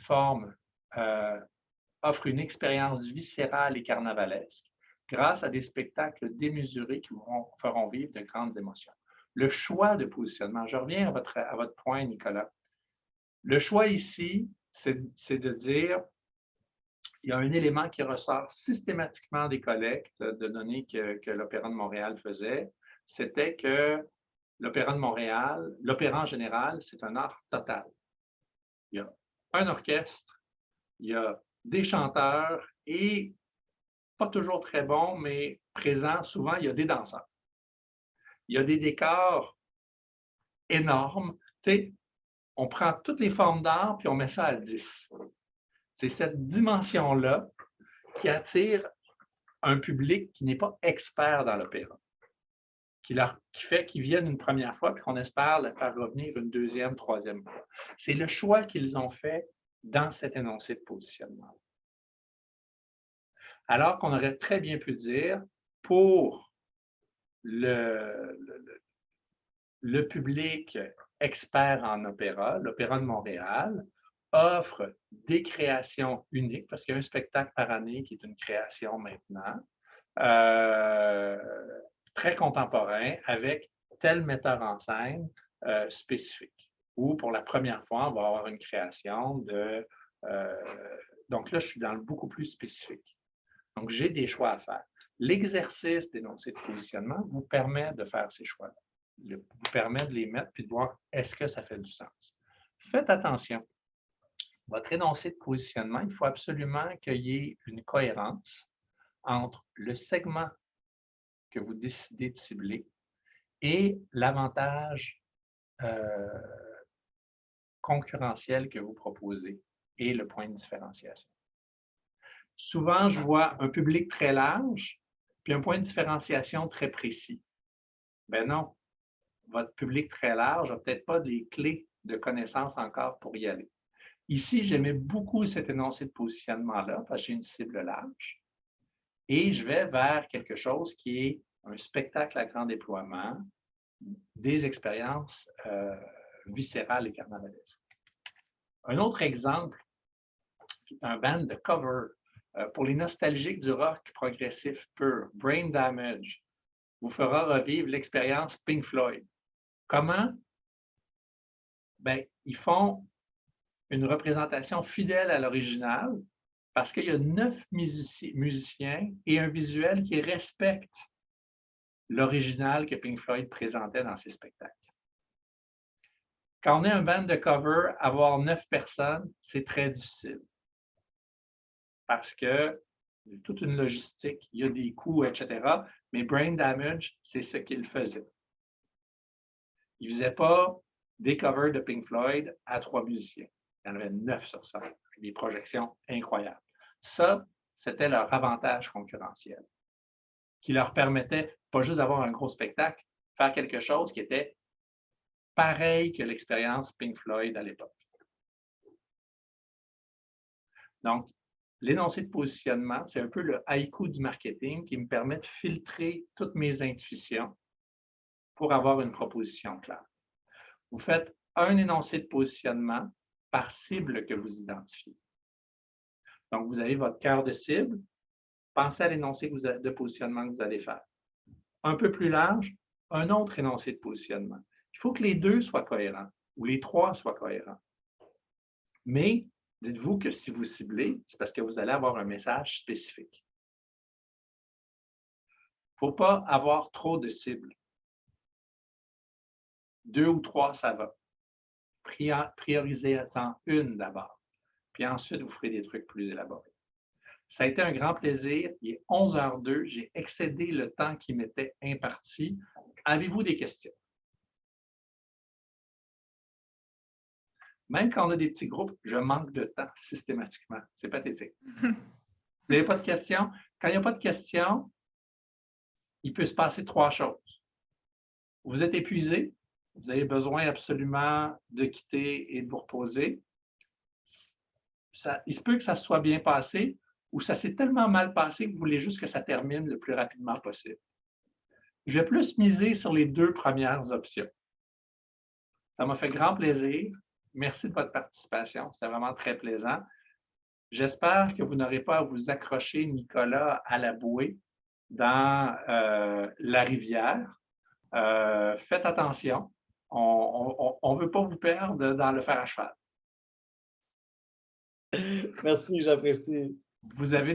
expérience viscérale et carnavalesque grâce à des spectacles démesurés qui vous feront vivre de grandes émotions. Le choix de positionnement, je reviens à votre point, Nicolas. Le choix ici, c'est de dire, il y a un élément qui ressort systématiquement des collectes de données que l'Opéra de Montréal faisait, c'était que l'Opéra de Montréal, l'opéra en général, c'est un art total. Il y a un orchestre, il y a des chanteurs et, pas toujours très bons, mais présents, souvent, il y a des danseurs. Il y a des décors énormes. Tu sais, on prend toutes les formes d'art puis on met ça à 10. C'est cette dimension-là qui attire un public qui n'est pas expert dans l'opéra, qui fait qu'ils viennent une première fois puis qu'on espère le faire revenir une deuxième, troisième fois. C'est le choix qu'ils ont fait dans cet énoncé de positionnement. Alors qu'on aurait très bien pu dire, pour le public expert en opéra, l'Opéra de Montréal offre des créations uniques, parce qu'il y a un spectacle par année qui est une création maintenant, très contemporain, avec tel metteur en scène spécifique. Ou pour la première fois, on va avoir une création de... donc là, je suis dans le beaucoup plus spécifique. Donc, j'ai des choix à faire. L'exercice d'énoncé de positionnement vous permet de faire ces choix-là. Vous permet de les mettre puis de voir est-ce que ça fait du sens. Faites attention. Votre énoncé de positionnement, il faut absolument qu'il y ait une cohérence entre le segment que vous décidez de cibler et l'avantage concurrentiel que vous proposez et le point de différenciation. Souvent, je vois un public très large puis un point de différenciation très précis. Ben non, votre public très large n'a peut-être pas les clés de connaissances encore pour y aller. Ici, j'aimais beaucoup cet énoncé de positionnement-là parce que j'ai une cible large et je vais vers quelque chose qui est un spectacle à grand déploiement, des expériences viscérales et carnavalesques. Un autre exemple, un band de cover pour les nostalgiques du rock progressif pur, Brain Damage, vous fera revivre l'expérience Pink Floyd. Comment? Bien, ils font une représentation fidèle à l'original parce qu'il y a 9 musiciens et un visuel qui respecte l'original que Pink Floyd présentait dans ses spectacles. Quand on est un band de cover, avoir 9 personnes, c'est très difficile parce que il y a toute une logistique, il y a des coûts, etc. Mais Brain Damage, c'est ce qu'il faisait. Il ne faisait pas des covers de Pink Floyd à 3 musiciens. Il y en avait 9 sur scène, avec des projections incroyables. Ça, c'était leur avantage concurrentiel, qui leur permettait pas juste d'avoir un gros spectacle, faire quelque chose qui était pareil que l'expérience Pink Floyd à l'époque. Donc, l'énoncé de positionnement, c'est un peu le haïku du marketing qui me permet de filtrer toutes mes intuitions pour avoir une proposition claire. Vous faites un énoncé de positionnement par cible que vous identifiez. Donc, vous avez votre cœur de cible. Pensez à l'énoncé de positionnement que vous allez faire. Un peu plus large, un autre énoncé de positionnement. Il faut que les 2 soient cohérents ou les 3 soient cohérents. Mais dites-vous que si vous ciblez, c'est parce que vous allez avoir un message spécifique. Il ne faut pas avoir trop de cibles. 2 ou 3, ça va. Priorisez-en une d'abord. Puis ensuite, vous ferez des trucs plus élaborés. Ça a été un grand plaisir. Il est 11h02. J'ai excédé le temps qui m'était imparti. Avez-vous des questions? Même quand on a des petits groupes, je manque de temps systématiquement. C'est pathétique. Vous n'avez pas de questions? Quand il n'y a pas de questions, il peut se passer 3 choses. Vous êtes épuisé, vous avez besoin absolument de quitter et de vous reposer. Il se peut que ça soit bien passé ou ça s'est tellement mal passé que vous voulez juste que ça termine le plus rapidement possible. Je vais plus miser sur les 2 premières options. Ça m'a fait grand plaisir. Merci de votre participation. C'était vraiment très plaisant. J'espère que vous n'aurez pas à vous accrocher, Nicolas, à la bouée dans la rivière. Faites attention. On ne veut pas vous perdre dans le fer à cheval. Merci, j'apprécie. Vous avez